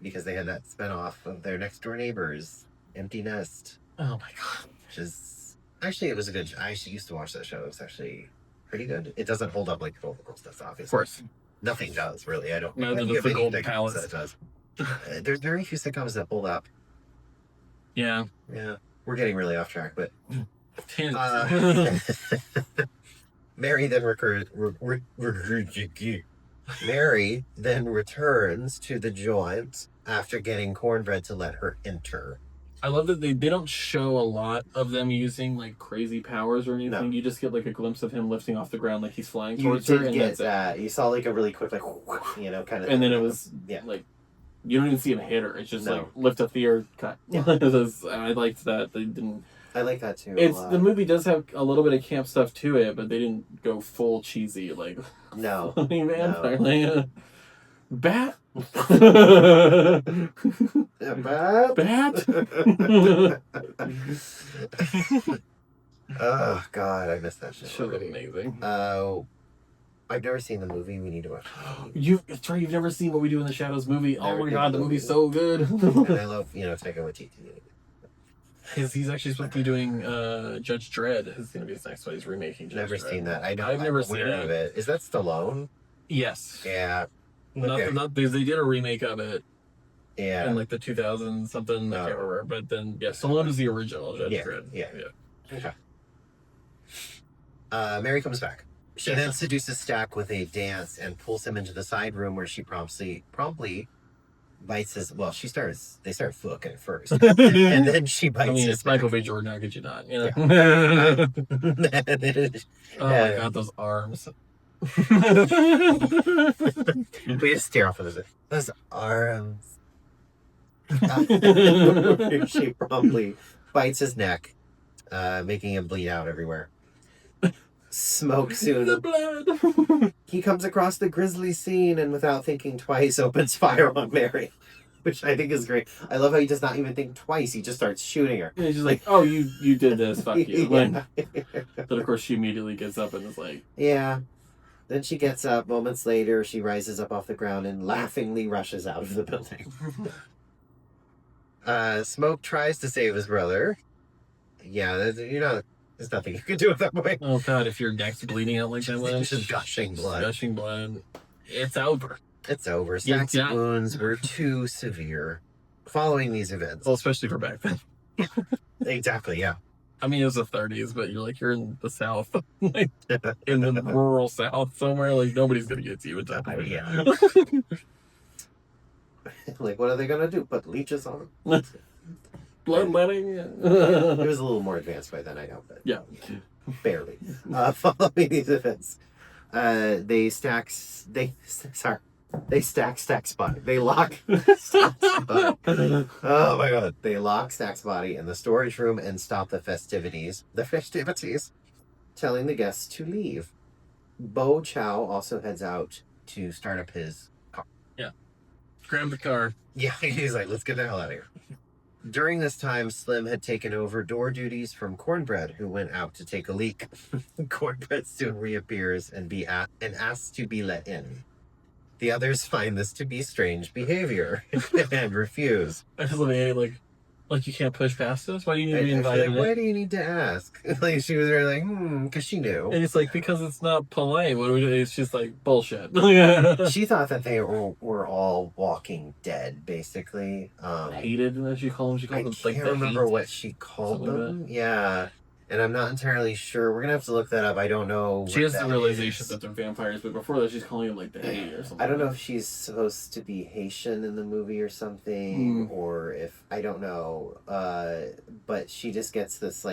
Because they had that spinoff of their next door neighbors, Empty Nest. Oh my god. Which is actually, it was a good. I actually used to watch that show. It was actually pretty good. It doesn't hold up like the Golden Girls does, obviously. Of course. Nothing does really. I don't. No, I the think of any Golden sitcom Palace. that does. There's very few sitcoms that hold up. Yeah. Yeah, we're getting really off track, but Tangents. Mary then Mary then returns to the joint after getting Cornbread to let her enter. I love that they don't show a lot of them using like crazy powers or anything. No. You just get like a glimpse of him lifting off the ground like he's flying You towards her, did and get that's it. that. You saw like a really quick, like, kind of. And then it was Yeah. like you don't even see him hit her. It's just No. like lift up the air, cut. Yeah. I liked that they didn't. I like that too. It's the movie does have a little bit of camp stuff to it, but they didn't go full cheesy like No. funny vampire. Like, bat. Bat. Oh God, I missed that shit. Show already. amazing. I've never seen the movie. We need to watch it. That's right. You've never seen What We Do in the Shadows movie. Oh Never my did. god, the movie's so good. And I love, Taika Waititi. He's actually supposed to be doing Judge Dredd. Is going to be his next one. He's remaking Judge Never Dredd. seen that. I've I'm never seen aware of it. Is that Stallone? Yes. Yeah. Okay. Not because they did a remake of it Yeah. in like the 2000 something. I can't remember. But then, yeah, Stallone is the original Judge Yeah, Dredd. yeah. Okay. Mary comes back. She then seduces Stack with a dance and pulls him into the side room where she promptly bites his. Well, they start fucking at first, and then she bites. I mean, his it's Michael B. Jordan. How could you not? You know? Oh my god, those arms. We just stare off of those arms. She promptly bites his neck, making him bleed out everywhere. Smoke The soon. blood. He comes across the grisly scene and without thinking twice opens fire on Mary, which I think is great. I love how he does not even think twice. He just starts shooting her. And he's just like, oh, you did this, fuck you. Like, Yeah. but of course she immediately gets up and is like, Yeah. Then she gets up. Moments later, she rises up off the ground and laughingly rushes out of the building. Smoke tries to save his brother. Yeah, there's nothing you can do at that point. oh god, if your neck's bleeding out like that, It's just gushing blood. Gushing blood. It's over. It's over. Yeah, Stack's yeah. wounds were too severe. Following these events. Well, especially for back then. Exactly, yeah. I mean, it was the 30s, but you're in the South, like in the rural South somewhere. Like nobody's gonna get to you at that point. Yeah. Like, what are they gonna do? Put leeches on them? Bloodletting. It was a little more advanced by then, I know, but Yeah. barely. Following these events, they stack Stack's body. They lock Stack's body. Oh my god! They lock Stack's body in the storage room and stop the festivities. Telling the guests to leave. Bo Chow also heads out to start up his car. Grab the car. Yeah, he's like, let's get the hell out of here. During this time, Slim had taken over door duties from Cornbread, who went out to take a leak. Cornbread soon reappears and asks to be let in. The others find this to be strange behavior and refuse. I just love the like you can't push past this. Why do you need to be I feel invited? like, why do you need to ask? Like she was really like, because she knew. And it's like, because it's not polite. What do we do? It's just like bullshit. She thought that they were all walking dead, basically. Hated, as you call them. She I called them can't like the remember hate. what she called Something like them. Yeah. And I'm not entirely sure. We're going to have to look that up. I don't know. She what has the that realization is. that they're vampires, but before that, she's calling them like the hate or something. I don't know if she's supposed to be Haitian in the movie or something, or if I don't know. But she just gets this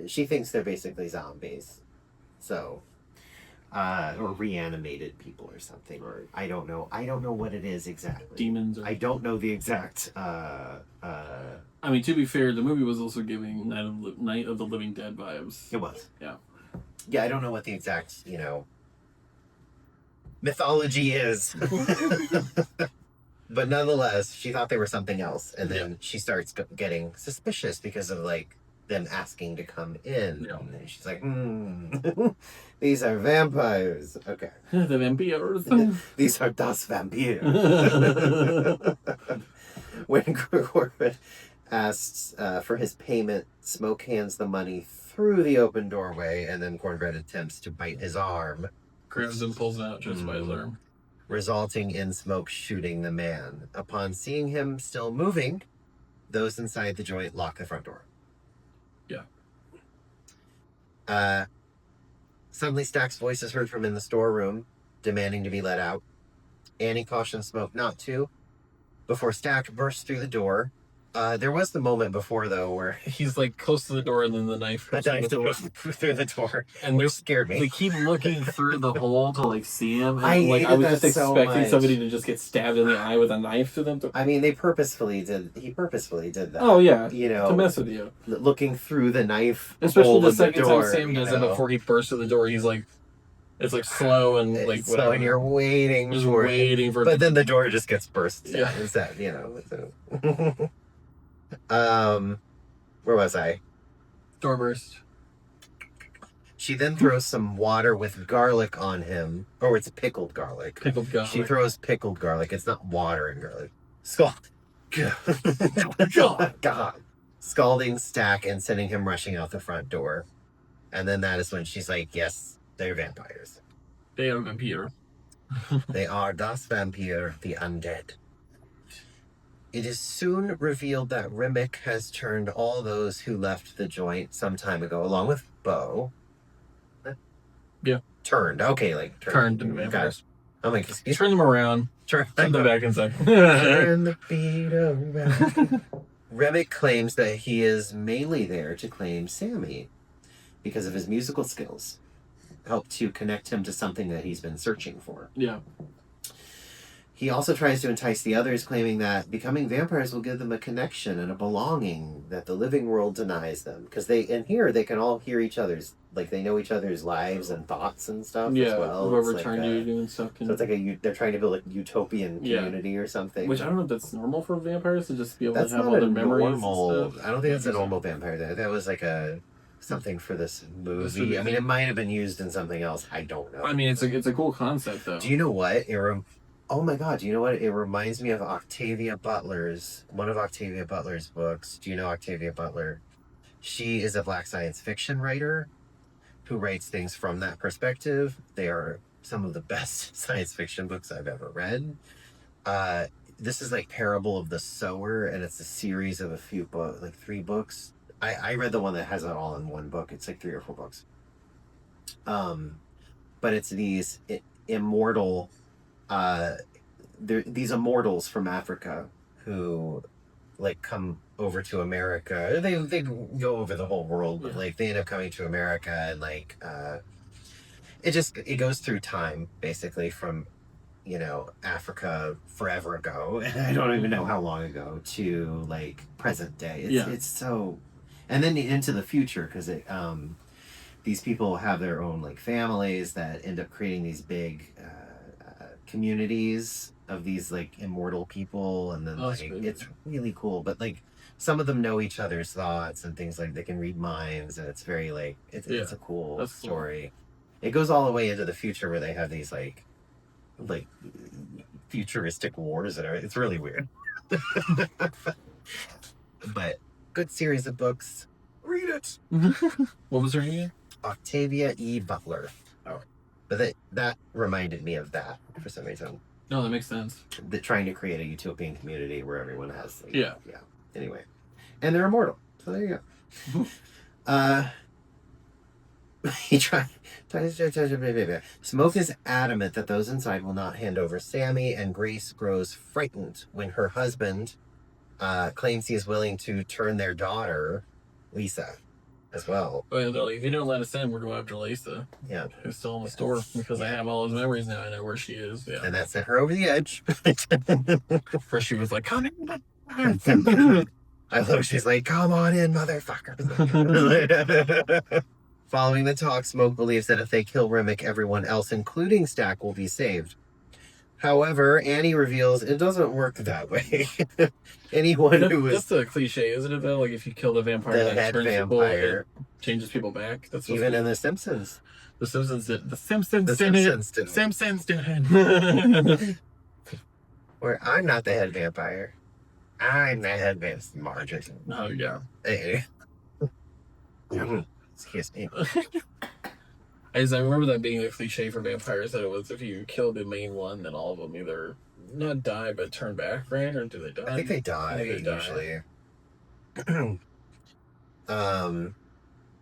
she thinks they're basically zombies, so or reanimated people or something, or I don't know. I don't know what it is exactly. Demons. I don't know the exact. I mean, to be fair, the movie was also giving Night of the Living Dead vibes. It was. Yeah. Yeah, I don't know what the exact mythology is. But nonetheless, she thought they were something else, and then she starts getting suspicious because of like them asking to come in. Yeah. And she's like, these are vampires. Okay. The vampires. These are das Vampire. When Corbett asks for his payment, Smoke hands the money through the open doorway, and then Cornbread attempts to bite his arm. Grabs and pulls it out just by his arm, resulting in Smoke shooting the man. Upon seeing him still moving, those inside the joint lock the front door. Yeah. Suddenly, Stack's voice is heard from in the storeroom, demanding to be let out. Annie cautions Smoke not to, before Stack bursts through the door. There was the moment before, though, where he's like close to the door and then the knife goes through the door, and which scared me. They keep looking through the hole to like see him. And, I was just so expecting much. somebody to just get stabbed in the eye with a knife to them. I mean, he purposefully did that. Oh yeah, you know, to mess with you. Looking through the knife, especially the second door, time Sam does it before he bursts through the door. He's like, it's like slow and like it's slow, and you're waiting just for waiting for. But then the door just gets burst. Yeah, is that So. Where was I? Doorburst. She then throws some water with garlic on him. Or it's pickled garlic. Pickled garlic. She throws pickled garlic. It's not water and garlic. Scald. God. Scalding Stack and sending him rushing out the front door. And then that is when she's like, yes, they're vampires. They are vampire. They are das Vampire, the undead. It is soon revealed that Remick has turned all those who left the joint some time ago, along with Bo. Yeah. Turned. Okay, like turned into vampires. I'm like, turn them around. Turn them back inside. Turn the beat around. Remick claims that he is mainly there to claim Sammy because of his musical skills. Help to connect him to something that he's been searching for. Yeah. He also tries to entice the others, claiming that becoming vampires will give them a connection and a belonging that the living world denies them. Because they can all hear each other's, like they know each other's lives and thoughts and stuff as well. Whoever it's turned you doing stuff. So it's like they're trying to build a utopian community or something. Which I don't know if that's normal for vampires to just be able that's to have not all their a memories normal, and stuff. I don't think that's a normal vampire. That was like something for this movie. I mean, it might have been used in something else. I don't know. I mean, it's a cool concept though. Do you know what? Oh my God, do you know what? It reminds me of one of Octavia Butler's books. Do you know Octavia Butler? She is a Black science fiction writer who writes things from that perspective. They are some of the best science fiction books I've ever read. This is like Parable of the Sower, and it's a series of a few books, like 3 books. I read the one that has it all in one book. It's like 3 or 4 books. But it's these immortal... these immortals from Africa who like come over to America. They go over the whole world, but like they end up coming to America, and like it goes through time basically from Africa forever ago, and I don't even know how long ago, to like present day. It's so, and then into the future, because these people have their own like families that end up creating these big communities of these like immortal people, and then it's really cool. But like some of them know each other's thoughts and things, like they can read minds, and it's very like it's a cool story. Cool. It goes all the way into the future where they have these like futuristic wars and everything. It's really weird. But good series of books. Read it. What was her name again? Octavia E. Butler. Oh. But that reminded me of that for some reason. No, that makes sense. Trying to create a utopian community where everyone has yeah. Anyway. And they're immortal. So there you go. He tries to... Smoke is adamant that those inside will not hand over Sammy, and Grace grows frightened when her husband claims he is willing to turn their daughter, Lisa, as well. Well, they're like, if you don't let us in, we're going after Lisa. Yeah. Who's still in the store, because I have all his memories now. I know where she is. Yeah. And that sent her over the edge. First she was like, come in. I love she's like, come on in, motherfucker. Following the talk, Smoke believes that if they kill Remick, everyone else, including Stack, will be saved. However, Annie reveals it doesn't work that way. Anyone who is that's a cliche, isn't it? Though, like if you kill the vampire, the that head turns vampire, people, it changes people back. That's even in The Simpsons. The Simpsons did. The Simpsons The did Simpsons it. didn't. Simpsons did it. Where I'm not the head vampire. I'm the head vampire. Margin. Oh yeah. Hey. Excuse me. I remember that being a cliche for vampires, that it was if you kill the main one, then all of them either not die but turn back, right? Or do they die? I think they die I think they usually.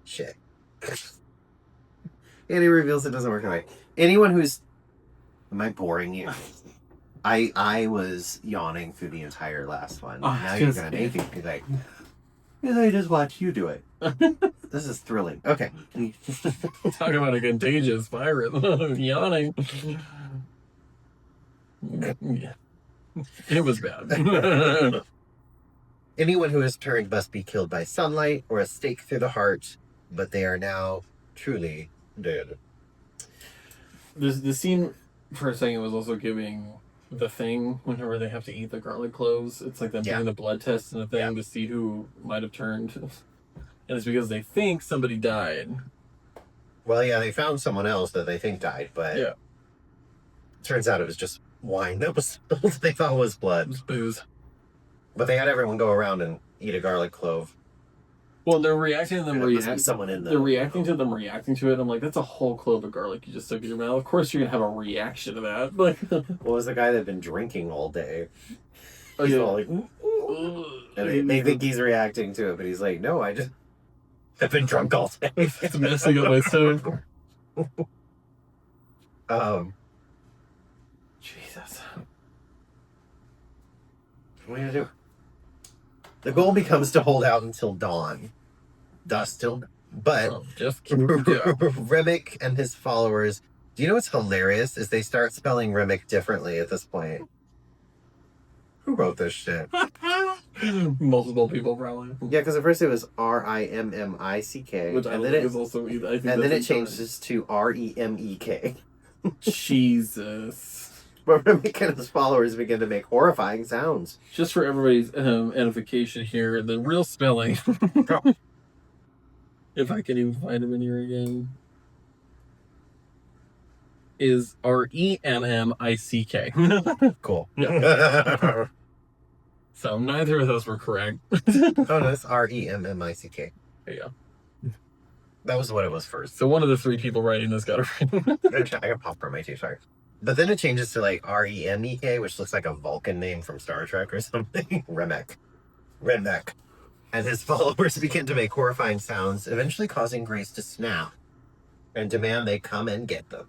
Shit. Annie reveals it doesn't work that way. Anyone who's... Am I boring you? I was yawning through the entire last one. Oh, Now you're gonna make me be like, "Yeah, I just watch you do it." This is thrilling. Okay. Talk about a contagious virus. Yawning. Yeah. It was bad. Anyone who is turned must be killed by sunlight or a stake through the heart, but they are now truly dead. The scene for a second was also giving The Thing, whenever they have to eat the garlic cloves. It's like them doing the blood test and the thing to see who might have turned. And it's because they think somebody died. Well, yeah, they found someone else that they think died, but turns out it was just wine that was spilled. They thought was blood. It was booze. But they had everyone go around and eat a garlic clove. Well, they're reacting to them someone in They're reacting to them reacting to it. I'm like, that's a whole clove of garlic you just took in your mouth. Of course you're going to have a reaction to that. Like, what was the guy that had been drinking all day? Oh, He's yeah. all like, and they think he's reacting to it, but he's like, no, I've been drunk all day. It's messing up my stomach. Jesus. What are you gonna do? The goal becomes to hold out until dawn. Dusk till... But Just keep Remick and his followers... Do you know what's hilarious? Is they start spelling Remick differently at this point. Who wrote this shit? Multiple people, probably. Yeah, because at first it was Rimmick. Which and then it, is also... I think and then it changes to Remek. Jesus. But Remick and his followers begin to make horrifying sounds. Just for everybody's edification here, the real spelling, if I can even find him in here again, is Remmick. Cool. Yeah. So neither of those were correct. Oh, no, it's Remmick. Yeah. That was what it was first. So one of the three people writing this got it right. I got popcorn in my teeth, sorry. But then it changes to like Remek, which looks like a Vulcan name from Star Trek or something. Remick. And his followers begin to make horrifying sounds, eventually causing Grace to snap and demand they come and get them.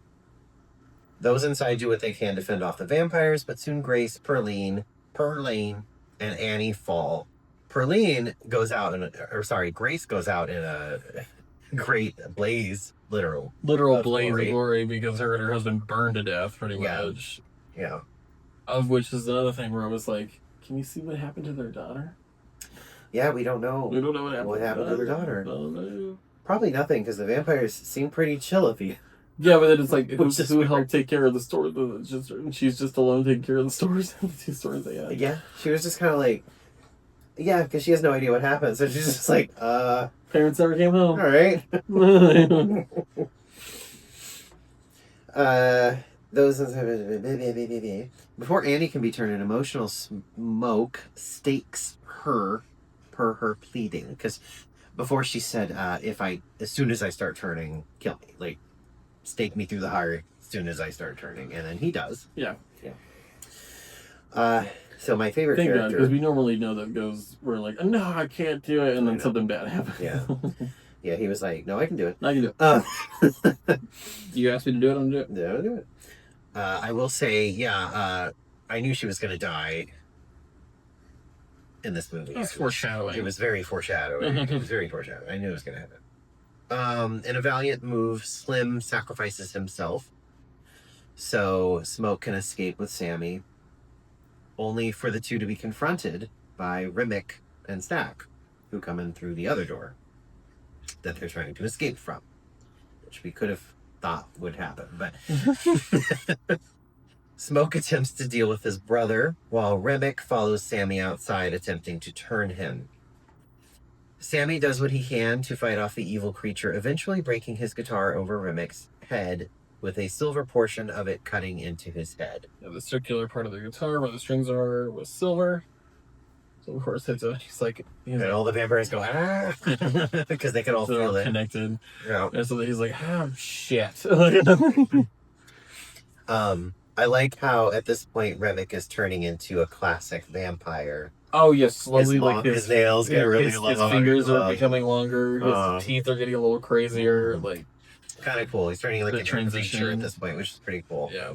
Those inside do what they can to fend off the vampires, but soon Grace, Perlene, and Annie fall. Grace goes out in a great blaze, literal Blaze of glory, because her and her husband burned to death, pretty much. Yeah. Of which is another thing where I was like, can you see what happened to their daughter? Yeah, we don't know. We don't know what happened to their daughter. I don't know. Probably nothing, because the vampires seem pretty chill if you... Yeah, but then it's like, who helped take care of the store? She's just alone taking care of the stores. The two stores they had. Yeah, she was just kind of like... Yeah, because she has no idea what happened, so she's just like, Parents never came home. all right. Before Annie can be turned, an emotional Smoke stakes her per her pleading. Because before she said, as soon as I start turning, kill me. Like, stake me through the heart as soon as I start turning. And then he does. Yeah. So my favorite Thank God, character... because we normally know that goes, we're like, no, I can't do it, and then something bad happens. Yeah. Yeah, he was like, no, I can do it. I can do it. You asked me to do it, I'm going to do it. Yeah, I'll do it. I will say, I knew she was going to die in this movie. It was foreshadowing. It was very foreshadowing. I knew it was going to happen. In a valiant move, Slim sacrifices himself so Smoke can escape with Sammy, only for the two to be confronted by Remick and Stack, who come in through the other door that they're trying to escape from. which we could have thought would happen. But Smoke attempts to deal with his brother, while Remick follows Sammy outside, attempting to turn him. Sammy does what he can to fight off the evil creature, eventually breaking his guitar over Remick's head, with a silver portion of it cutting into his head. Yeah, the circular part of the guitar where the strings are was silver. So of course he's like, and all the vampires go, ah, because they can all they're all feel it. connected. Yeah. And so he's like, oh shit. I like how at this point Remick is turning into a classic vampire. Oh yes, slowly like his nails get really his long. fingers are becoming longer. His teeth are getting a little crazier. Like kind of cool. He's turning like the a transition creature at this point, which is pretty cool. Yeah.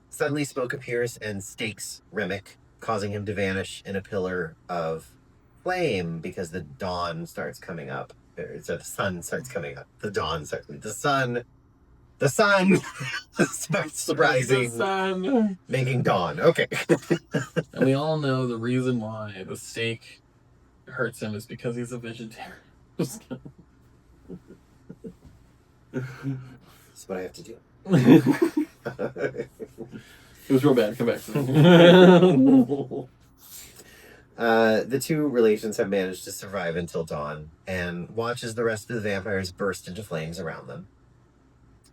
Suddenly Smoke appears and stakes Remick, causing him to vanish in a pillar of flame because the dawn starts coming up. So the sun starts coming up. The sun starts rising, making dawn. Okay. And we all know the reason why the steak hurts him is because he's a vegetarian. That's what I have to do. It was real bad. Come back. The two relations have managed to survive until dawn, and watch as the rest of the vampires burst into flames around them.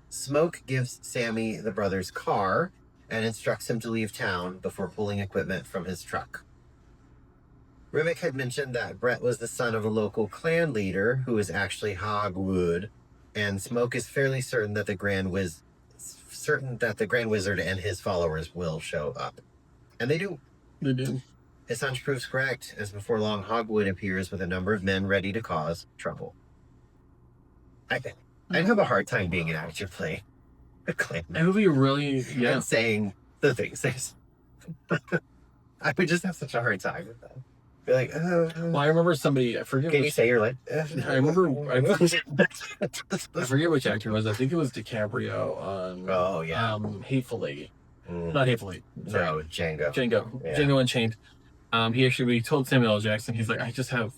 Smoke gives Sammy the brother's car and instructs him to leave town before pulling equipment from his truck. Remick had mentioned that Brett was the son of a local clan leader who is actually Hogwood, and Smoke is fairly certain that the Grand Wizard and his followers will show up. And they do. They do. His hunch proves correct, as before long Hogwood appears with a number of men ready to cause trouble. I'd have a hard time being an actor playing a clan. It would be really, yeah. And saying the things. I would just have such a hard time with that. Be like, well, I remember somebody, I forget. Can you say your line? I forget which actor it was. I think it was DiCaprio on. Oh yeah. Hateful Eight. Not Hateful Eight. Sorry. No, Django. Yeah. Django Unchained. He told Samuel L. Jackson, he's like, I just have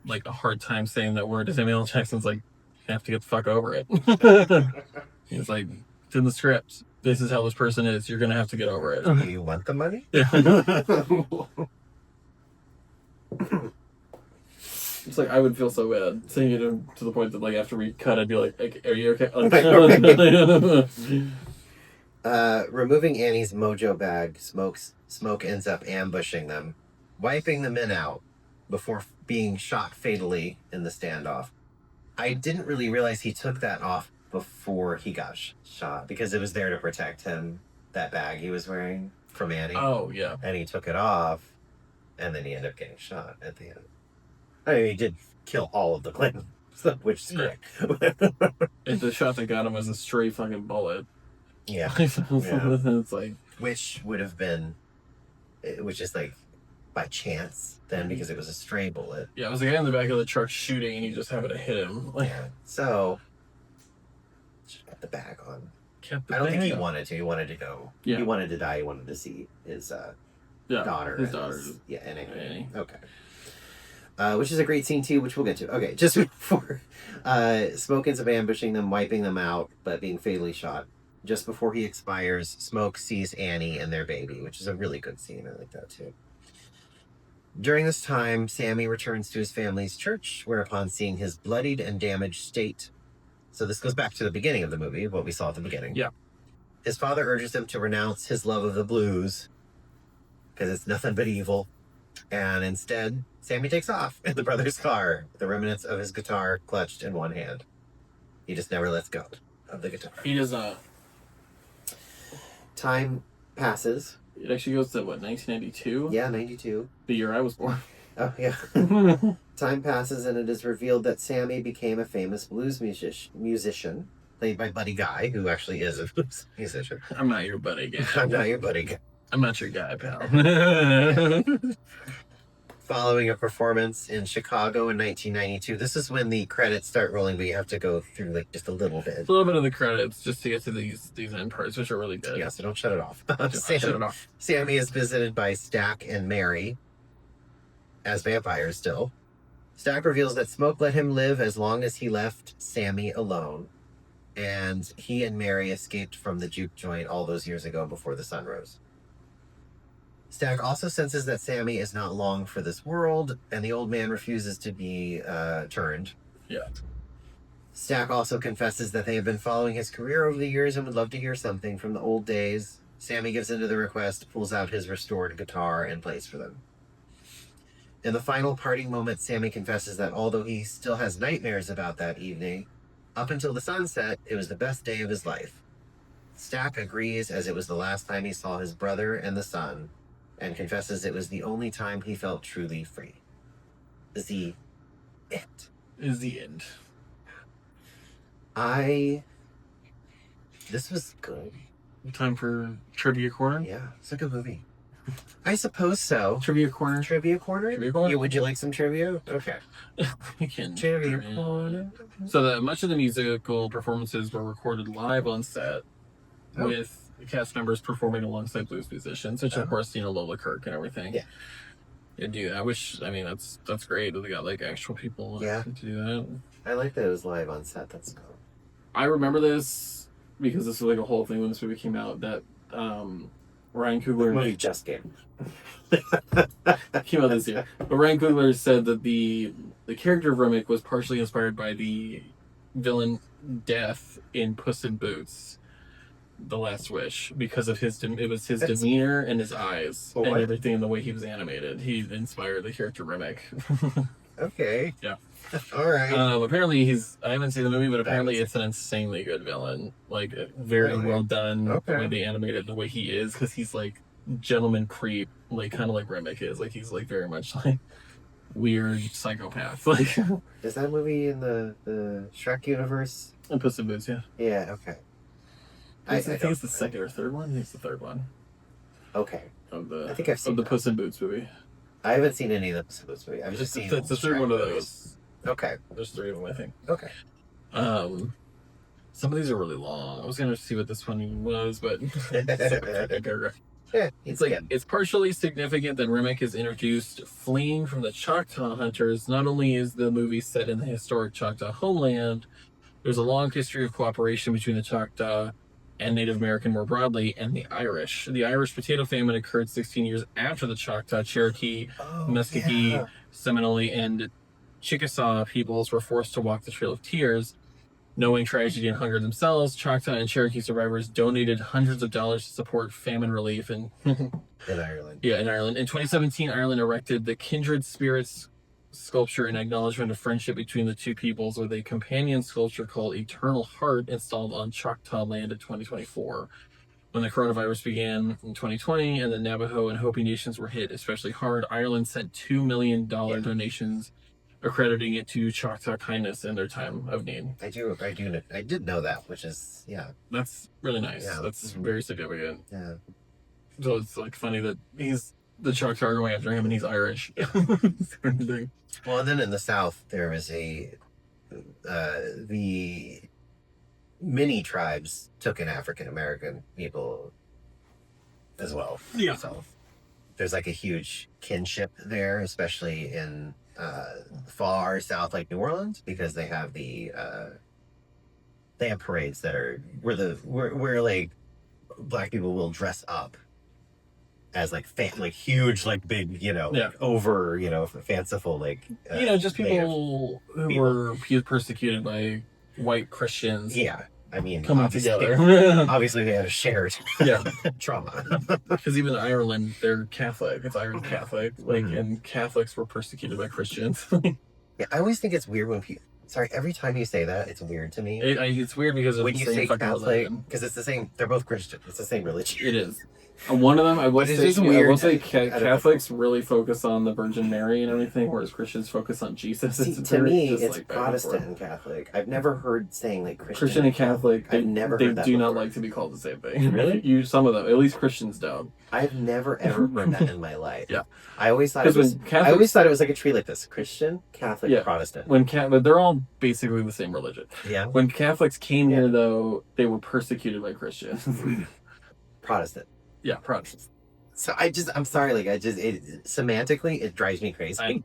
like a hard time saying that word. Samuel L. Jackson's like, you have to get the fuck over it. He's like, it's in the script. This is how this person is. You're gonna have to get over it. Do you want the money? Yeah. It's like I would feel so bad saying it to the point that like after we cut, I'd be like, "Are you okay?" Removing Annie's mojo bag, Smoke ends up ambushing them, wiping the men out before being shot fatally in the standoff. I didn't really realize he took that off before he got shot because it was there to protect him. That bag he was wearing from Annie. Oh yeah. And he took it off, and then he ended up getting shot at the end. I mean, he did kill all of the clan, which is correct. And the shot that got him was a stray fucking bullet. Yeah. It's like, which is like by chance then because it was a stray bullet. Yeah, it was the guy in the back of the truck shooting, and he just happened to hit him. Like, yeah. So, just got the bag on. I don't think he wanted to. He wanted to go. Yeah. He wanted to die. He wanted to see his daughter. His daughter. Annie. Okay. Which is a great scene too, which we'll get to. Okay, just before Smoke ends up ambushing them, wiping them out, but being fatally shot. Just before he expires, Smoke sees Annie and their baby, which is a really good scene. I like that too. During this time, Sammy returns to his family's church, whereupon seeing his bloodied and damaged state. So this goes back to the beginning of the movie, what we saw at the beginning. Yeah. His father urges him to renounce his love of the blues, because it's nothing but evil. And instead, Sammy takes off in the brother's car, the remnants of his guitar clutched in one hand. He just never lets go of the guitar. He does not. Time passes. It actually goes to, what, 1992? Yeah, 92. The year I was born. Oh, yeah. Time passes, and it is revealed that Sammy became a famous blues musician, played by Buddy Guy, who actually is a blues musician. I'm not your buddy guy. I'm not your buddy guy. I'm not your guy, pal. Following a performance in Chicago in 1992. This is when the credits start rolling, but you have to go through like just a little bit. A little bit of the credits just to get to these end parts, which are really good. Yeah, so don't shut it off. Shut it off. Sammy is visited by Stack and Mary as vampires still. Stack reveals that Smoke let him live as long as he left Sammy alone, and he and Mary escaped from the juke joint all those years ago before the sun rose. Stack also senses that Sammy is not long for this world, and the old man refuses to be turned. Yeah. Stack also confesses that they have been following his career over the years and would love to hear something from the old days. Sammy gives in to the request, pulls out his restored guitar, and plays for them. In the final parting moment, Sammy confesses that although he still has nightmares about that evening, up until the sunset, it was the best day of his life. Stack agrees, as it was the last time he saw his brother and the sun, and confesses it was the only time he felt truly free. Is the end. This was good. Time for Trivia Corner? Yeah, it's a good movie. I suppose so. Trivia Corner? Trivia Corner? Trivia Corner? Would you like some trivia? Okay. We can. Trivia Corner. So much of the musical performances were recorded live on set with cast members performing alongside blues musicians, which of course, Lola Kirk and everything. Yeah. That's great that they got like actual people to do that. I like that it was live on set. That's cool. I remember this because this was like a whole thing when this movie came out that Ryan Coogler... The movie just came. Came out this year. But Ryan Coogler said that the character of Remick was partially inspired by the villain Death in Puss in Boots, The Last Wish, because of his demeanor and his eyes and everything, and the way he was animated. He inspired the character Remick. Okay. Yeah. All right. Apparently I haven't seen the movie, but apparently it's an insanely good villain. Like, very well done. The way they animated the way he is, because he's like gentleman creep, like kind of like Remick is. Like, he's like very much like weird psychopath. Like, is that movie in the Shrek universe? And Puss in Boots, yeah. Yeah. Okay. I think it's the second or third one. I think it's the third one. Okay. I think I've seen the Puss in Boots movie. I haven't seen any of the Puss in Boots movie. I've just seen. It's the third one of those. Okay. There's 3 of them, I think. Okay. Some of these are really long. I was gonna see what this one was, but yeah, it's partially significant that Remick is introduced fleeing from the Choctaw hunters. Not only is the movie set in the historic Choctaw homeland, there's a long history of cooperation between the Choctaw and Native American more broadly, and the Irish. The Irish potato famine occurred 16 years after the Choctaw, Cherokee, Muskogee, Seminole, and Chickasaw peoples were forced to walk the Trail of Tears. Knowing tragedy and hunger themselves, Choctaw and Cherokee survivors donated hundreds of dollars to support famine relief in Ireland. Yeah, in Ireland. In 2017, Ireland erected the Kindred Spirits sculpture in acknowledgement of friendship between the two peoples, with a companion sculpture called Eternal Heart installed on Choctaw land in 2024. When the coronavirus began in 2020 and the Navajo and Hopi nations were hit especially hard, Ireland sent $2 million donations, accrediting it to Choctaw kindness in their time of need. I did know that, which is, That's really nice. Yeah. That's very significant. Yeah. So it's like funny that the Choctaw are going after him and he's Irish. Well, and then in the South, there was the many tribes took in African American people as well. Yeah. So there's like a huge kinship there, especially in far south, like New Orleans, because they have they have parades that are where like black people will dress up as like huge, like big, like over, fanciful, like just people who were persecuted by white Christians. Yeah. I mean, coming together. Obviously, they had a shared trauma. Because even in Ireland, they're Catholic. It's Irish Catholic. And Catholics were persecuted by Christians. Yeah, I always think it's weird when people. Sorry, every time you say that, it's weird to me. It's weird because of when the you same say fucking Catholic, religion. because it's the same. They're both Christian. It's the same religion. It is. One of them, I will say, Catholics really focus on the Virgin Mary and everything, whereas Christians focus on Jesus. To me, it's like Protestant and Catholic. I've never heard saying like Christian and Catholic. I've never heard that do before. not like to be called the same thing. Really? Some of them, at least Christians don't. I've never ever heard that in my life. Yeah, I always thought it was. I always thought it was like a tree like this: Christian, Catholic, Protestant. But they're all basically the same religion. Yeah. When Catholics came here, though, they were persecuted by Christians. Protestant. Yeah, Protestants. So I'm sorry, semantically, it drives me crazy.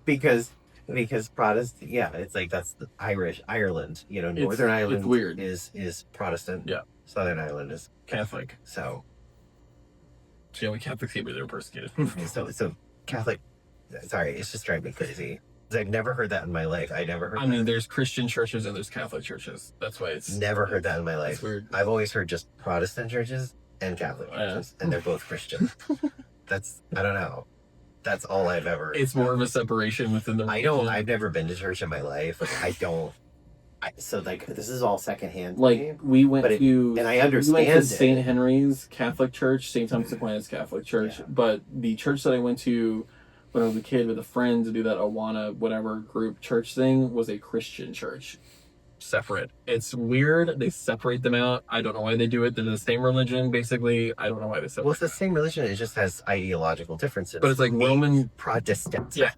because Protestant, yeah, it's like that's the Ireland. Northern Ireland it's weird. is Protestant. Yeah. Southern Ireland is Catholic. So Yeah, we Catholics can't be there persecuted. so Catholic. Sorry, it's just driving me crazy. 'Cause I've never heard that in my life. I never heard. I mean, there's Christian churches and there's Catholic churches. That's why it's Never heard that in my life. It's weird. I've always heard just Protestant churches and Catholic churches, and they're both Christian. I don't know. That's all I've ever. It's more of a separation within the. I've never been to church in my life. Like, I don't. So like this is all secondhand. Like we went to, and I understand. We went to St. Henry's Catholic Church, St. Thomas Aquinas Catholic Church. Yeah. But the church that I went to when I was a kid with a friend to do that Awana whatever group church thing was a Christian church. Separate. It's weird. They separate them out. I don't know why they do it. They're the same religion, basically. I don't know why they separate. Well, it's the same religion. It just has ideological differences. But it's like Roman Protestant. Yeah.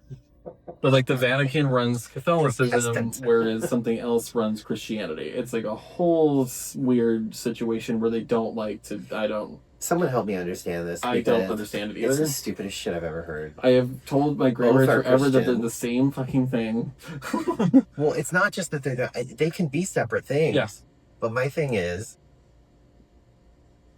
But like the Vatican runs Catholicism, whereas something else runs Christianity. It's like a whole weird situation where they don't like to. Someone help me understand this. I don't understand it either. It's the stupidest shit I've ever heard. I have told my grandma forever that they're the same fucking thing. Well, it's not just that they can be separate things. Yes. But my thing is,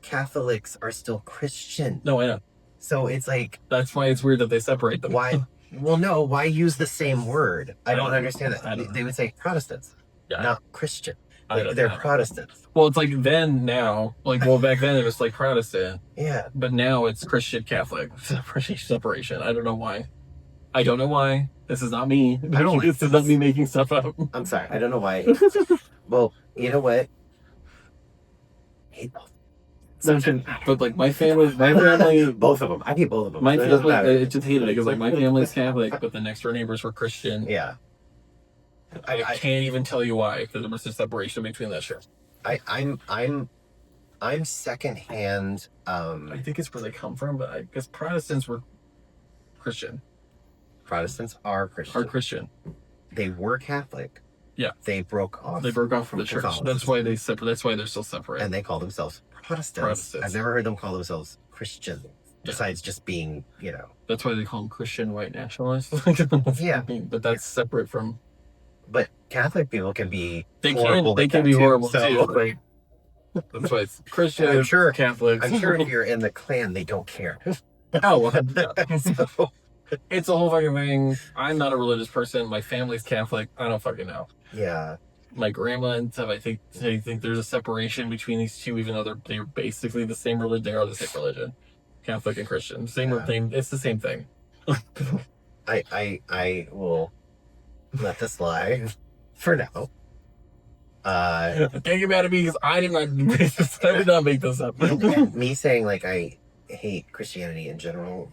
Catholics are still Christian. No, I know. So it's like... That's why it's weird that they separate them. Why? Well, no. Why use the same word? I don't understand that. They would say Protestants, not Christian. They're Protestants. Well, it's like then, now. Back then it was like Protestant. Yeah. But now it's Christian Catholic. Separation. I don't know why. This is not me. This is not me making stuff up. I'm sorry. I don't know why. Well, you know what? I hate both. But like my family, both of them. I hate both of them. My family, I just hated it because like my family's Catholic, but the next door neighbors were Christian. Yeah. I can't even tell you why, because there was a separation between that shit. I'm secondhand. I think it's where they come from, but I guess Protestants were Christian. Protestants are Christian. They were Catholic. Yeah. They broke off. From the church. That's why they separate. That's why they're still separate. And they call themselves Protestants. I've never heard them call themselves Christian. Besides just being, That's why they call them Christian white nationalists. Yeah. But that's separate from. But Catholic people can be horrible. They can be horrible too. That's why it's Christian. I'm sure Catholics. I'm sure if you're in the Klan, they don't care. Oh, so, it's a whole fucking thing. I'm not a religious person. My family's Catholic. I don't fucking know. Yeah. My grandma and stuff. I think there's a separation between these two, even though they're basically the same religion. They are the same religion, Catholic and Christian. Same thing. It's the same thing. I will let this lie for now. Can't get mad at me because I did not make this. I did not make this up. Me saying I hate Christianity in general,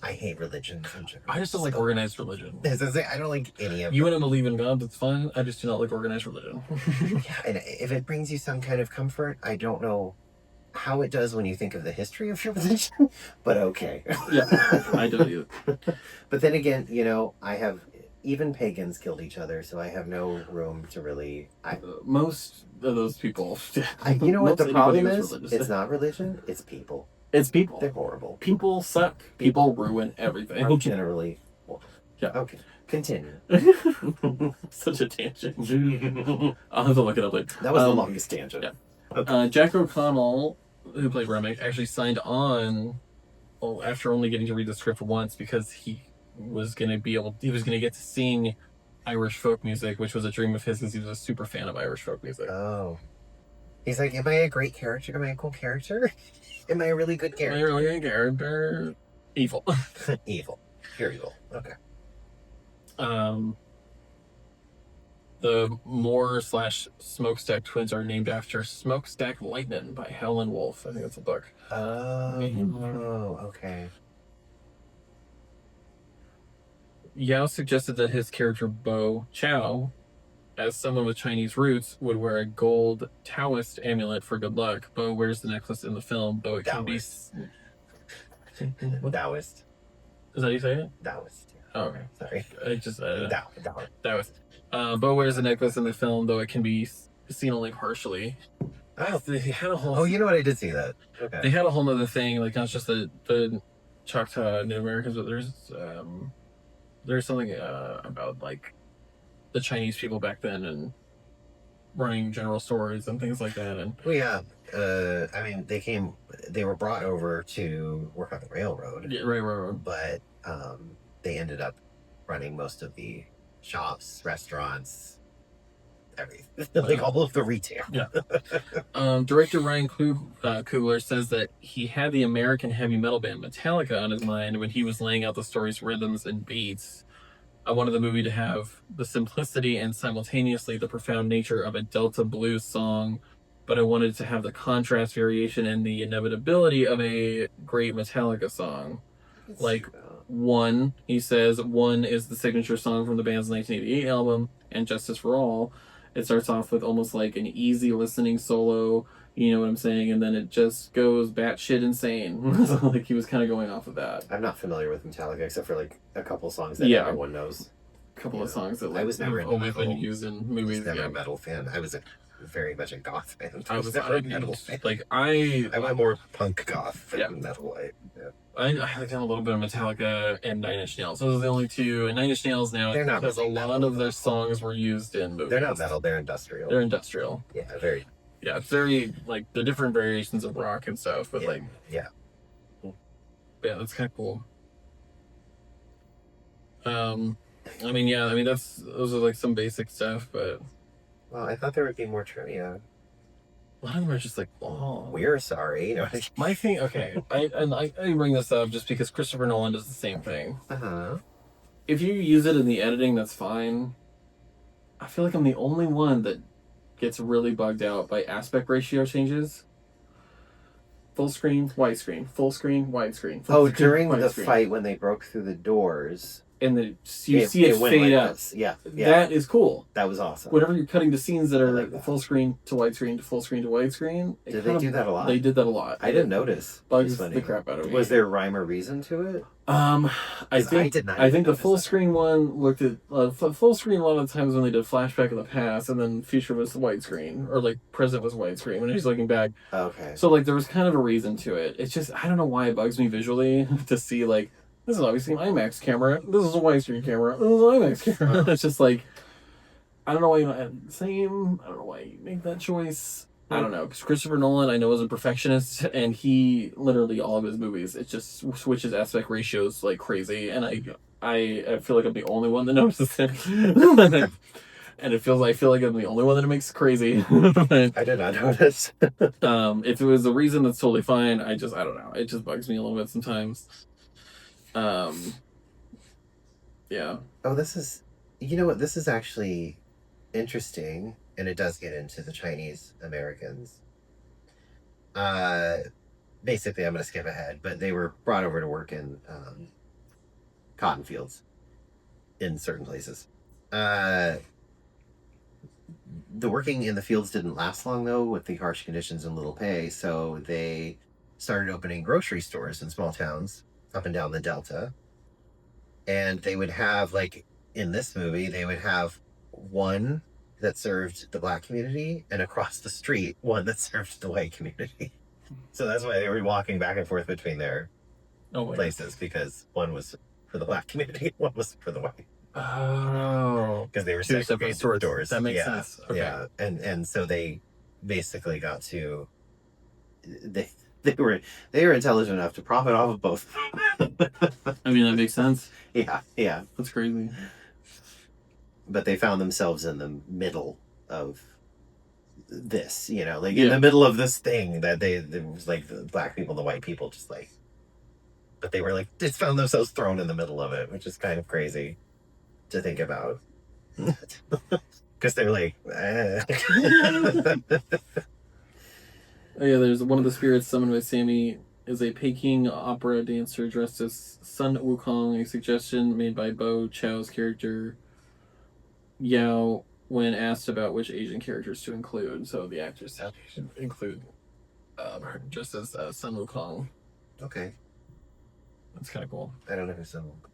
I hate religion in general. I just don't like organized religion. I don't like any of it. You want to believe in God, that's fine. I just do not like organized religion. Yeah, and if it brings you some kind of comfort, I don't know how it does when you think of the history of your religion, but okay. Yeah, I don't either. But then again, even pagans killed each other, so I have no room to really... most of those people... you know what the problem is? It's not religion, it's people. It's people. They're horrible. People suck. People ruin everything. Are generally... Yeah. Okay, continue. Such a tangent. I'll have to look it up later. That was the longest tangent. Yeah. Okay. Jack O'Connell, who played Remick, actually signed on after only getting to read the script once because he was going to get to sing Irish folk music, which was a dream of his because he was a super fan of Irish folk music. Oh. He's like, am I a great character? Am I a cool character? Am I a really good character? Am I a really good character? Evil. Evil. Pure evil. Okay. The Moore/Smokestack twins are named after Smokestack Lightning by Howlin' Wolf. I think that's a book. Oh, okay. Yao suggested that his character Bo Chow, as someone with Chinese roots, would wear a gold Taoist amulet for good luck. Bo wears the necklace in the film, though it can be... Taoist. Is that how you say it? Taoist. Oh, okay. Sorry. Taoist. Bo wears the necklace in the film, though it can be seen only partially. Oh. They had a whole... you know what? I did see that. Okay. They had a whole other thing, not just the Choctaw Native Americans, but there's... there's something about like the Chinese people back then and running general stores and things like that. And Well, yeah. I mean, they were brought over to work on the railroad, yeah, right. but they ended up running most of the shops, restaurants, everything, like all of the retail. Yeah. Director Ryan Coogler says that he had the American heavy metal band Metallica on his mind when he was laying out the story's rhythms and beats. I wanted the movie to have the simplicity and simultaneously the profound nature of a Delta blues song, but I wanted to have the contrast, variation, and the inevitability of a great Metallica song. Like, One, he says, One is the signature song from the band's 1988 album, and Justice for All. It starts off with almost like an easy listening solo, you know what I'm saying? And then it just goes batshit insane. So, like, he was kind of going off of that. I'm not familiar with Metallica except for like a couple songs that Yeah. everyone knows. A couple of songs that I was never have always been used in movies. I was never a metal fan. I was very much a goth fan. I was never a metal fan. like I went more punk goth than Yeah. metal. I like a little bit of Metallica and Nine Inch Nails. Those are the only two. And Nine Inch Nails now, They're not because really a lot metal, of their songs were used in movies. They're not metal. They're industrial. They're industrial. Yeah, very. Yeah, it's very like the different variations of rock and stuff. But like, yeah, that's kind of cool. I mean, those are like some basic stuff, but well, I thought there would be more trivia. a lot of them are just like long. We're sorry. My thing, okay, I bring this up just because Christopher Nolan does the same thing. If you use it in the editing, that's fine. I feel like I'm the only one that gets really bugged out by aspect ratio changes. Full screen, widescreen, full screen, widescreen. During the fight when they broke through the doors. And you see it fade out. Yeah. That is cool. That was awesome. Whenever you're cutting to scenes that are full screen to widescreen to full screen to widescreen. Did they do that a lot? They did that a lot. I didn't notice. Bugs the crap out of me. Was there rhyme or reason to it? I think the full screen one looked at full screen a lot of the times when they did flashback of the past, and then future was widescreen, or like present was widescreen when he's looking back. Okay. So like there was kind of a reason to it. It's just I don't know why it bugs me visually to see like this is obviously an IMAX camera. This is a widescreen camera. This is an IMAX camera. It's just like I don't know why you don't have the same. I don't know why you make that choice. I don't know, because Christopher Nolan, I know, is a perfectionist, and he literally all of his movies, it just switches aspect ratios like crazy, and I feel like I'm the only one that notices it, and I feel like I'm the only one that it makes crazy. I did not notice. If it was a reason, that's totally fine. I don't know, it just bugs me a little bit sometimes. Yeah. Oh, this is actually interesting. And it does get into the Chinese Americans. Basically, I'm going to skip ahead, but they were brought over to work in cotton fields in certain places. The working in the fields didn't last long, though, with the harsh conditions and little pay, so they started opening grocery stores in small towns up and down the Delta. And they would have, like, in this movie, they would have one that served the black community, and across the street, one that served the white community. So that's why they were walking back and forth between their places, because one was for the black community, one was for the white. Oh, because they were two separate stores. That makes sense. Okay. Yeah, and so they basically got to they were intelligent enough to profit off of both. I mean, that makes sense. Yeah, that's crazy. But they found themselves in the middle of this, in the middle of this thing that there was like the black people, the white people, just like, but they were like, just found themselves thrown in the middle of it, which is kind of crazy to think about. Because they're like, Oh yeah, there's one of the spirits summoned by Sammy is a Peking opera dancer dressed as Sun Wukong, a suggestion made by Bo Chow's character Yao when asked about which Asian characters to include. So the actors have to include her just as Sun Wukong. Okay. That's kind of cool. I don't know who Sun Wukong.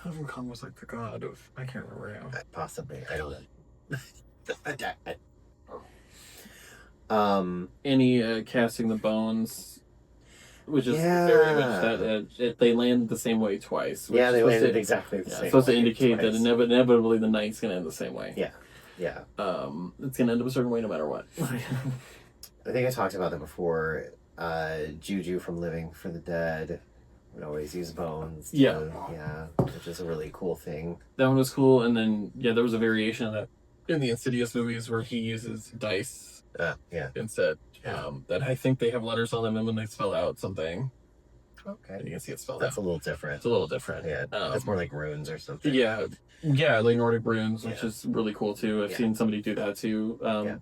Sun Wukong was like the god of... I can't remember now. Possibly. I don't know. Any casting the bones which is very much that they land the same way twice. Which Yeah, they is supposed landed to- exactly the yeah, same. supposed to way indicate that twice. inevitably the night's gonna end the same way. Yeah, yeah. It's gonna end up a certain way no matter what. I think I talked about that before. Juju from Living for the Dead would always use bones. Yeah. Yeah, which is a really cool thing. That one was cool, and then there was a variation of that in the Insidious movies where he uses dice Yeah. instead. Yeah. That I think they have letters on them, and when they spell out something, Okay. you can see it spelled That's out. a little different. It's a little different. Yeah, that's more like runes or something. Yeah, like Nordic runes, which is really cool too. I've seen somebody do that too.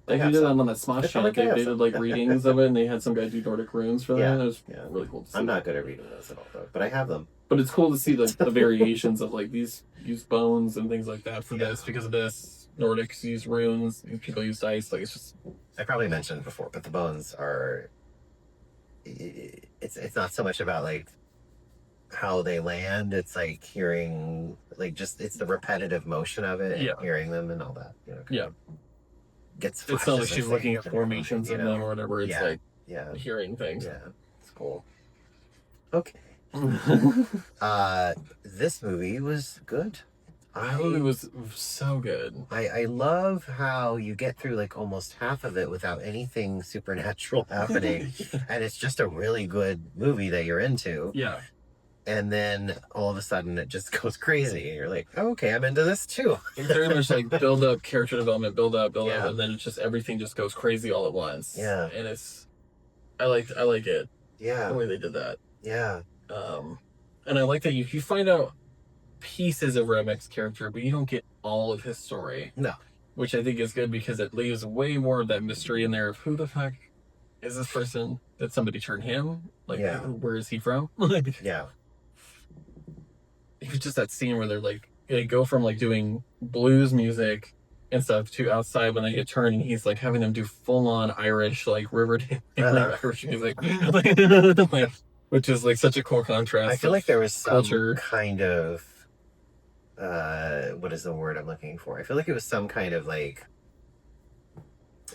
They did that on that Smosh channel. They did like readings of it, and they had some guy do Nordic runes for that. It was really cool to see. I'm not good at reading those at all, though, but I have them. But it's cool to see the variations of like these use bones and things like that for this because of this. Nordics use runes, people use dice. Like it's just. I probably mentioned it before, but the bones are. It's not so much about like how they land. It's like hearing, like just it's the repetitive motion of it, and hearing them and all that. Gets. It's not like she's looking at formations of them or whatever. It's like hearing things. Yeah, it's cool. Okay. This movie was good. I thought it was so good. I love how you get through like almost half of it without anything supernatural happening, and it's just a really good movie that you're into. Yeah. And then all of a sudden it just goes crazy, and you're like, oh, okay, I'm into this too. It's very much like build up, character development, build up, and then it's just everything just goes crazy all at once. Yeah. And I like it. Yeah. The way they did that. Yeah. And I like that you find out pieces of Remek's character, but you don't get all of his story. No. Which I think is good because it leaves way more of that mystery in there of who the fuck is this person? Did somebody turn him? Like, where is he from? Yeah. It was just that scene where they're like, they go from like doing blues music and stuff to outside when they get turned, and he's like having them do full on Irish, like Riverdale Irish music. Which is like such a cool contrast. I feel like there was some culture. kind of what is the word I'm looking for? I feel like it was some kind of like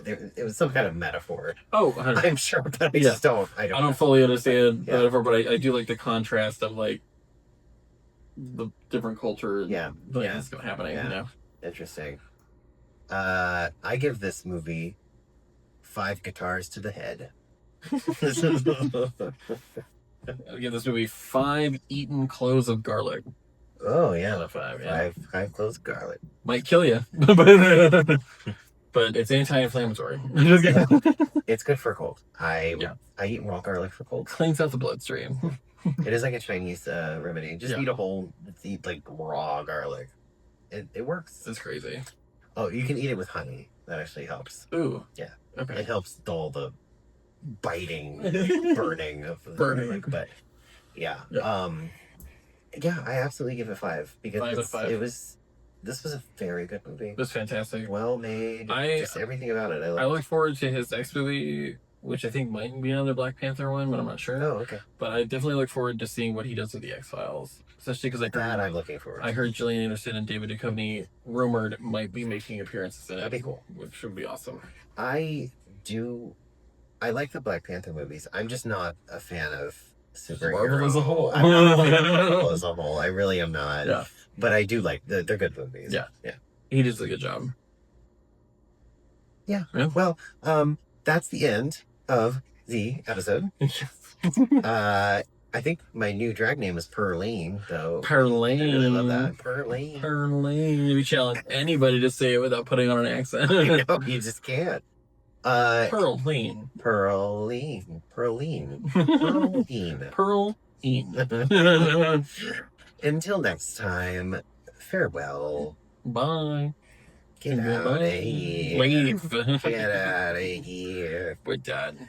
it was some kind of metaphor. Oh, I'm sure, but I just don't. I don't fully understand the metaphor, but I do like the contrast of like the different culture things happening. Yeah. You know, interesting. I give this movie 5 guitars to the head. I'll give this movie 5 eaten cloves of garlic. Oh yeah, Out of 5. Yeah, 5 cloves of garlic might kill you, but it's anti-inflammatory. It's good for a cold. I eat raw garlic for colds. Cleans out the bloodstream. It is like a Chinese remedy. Just eat like raw garlic. It works. It's crazy. Oh, you can eat it with honey. That actually helps. Ooh. Yeah. Okay. It helps dull the biting, burning of the garlic. But yeah. I absolutely give it 5 because 5 out of 5. This was a very good movie. It was fantastic. Well made. Just everything about it. I look forward to his next movie, which I think might be another Black Panther one, but I'm not sure. Oh, okay. But I definitely look forward to seeing what he does with the X-Files. Especially because I'm looking forward to. I heard Gillian Anderson and David Duchovny rumored might be making appearances in it. That'd be cool. Which would be awesome. I like the Black Panther movies. I'm just not a fan of superhero. Marvel as a whole. I'm not a fan of Marvel as a whole. I really am not. Yeah. But I do like they're good movies. Yeah. Yeah. He does a good job. Yeah. Well, that's the end of the episode. I think my new drag name is Perline, though. Perline. I really love that. Perline. Perline. We challenge anybody to say it without putting on an accent. I know, you just can't. Perline. Perline. Perline. Perline. Until next time, farewell. Bye. Get out of here. Leave. Get out of here. We're done.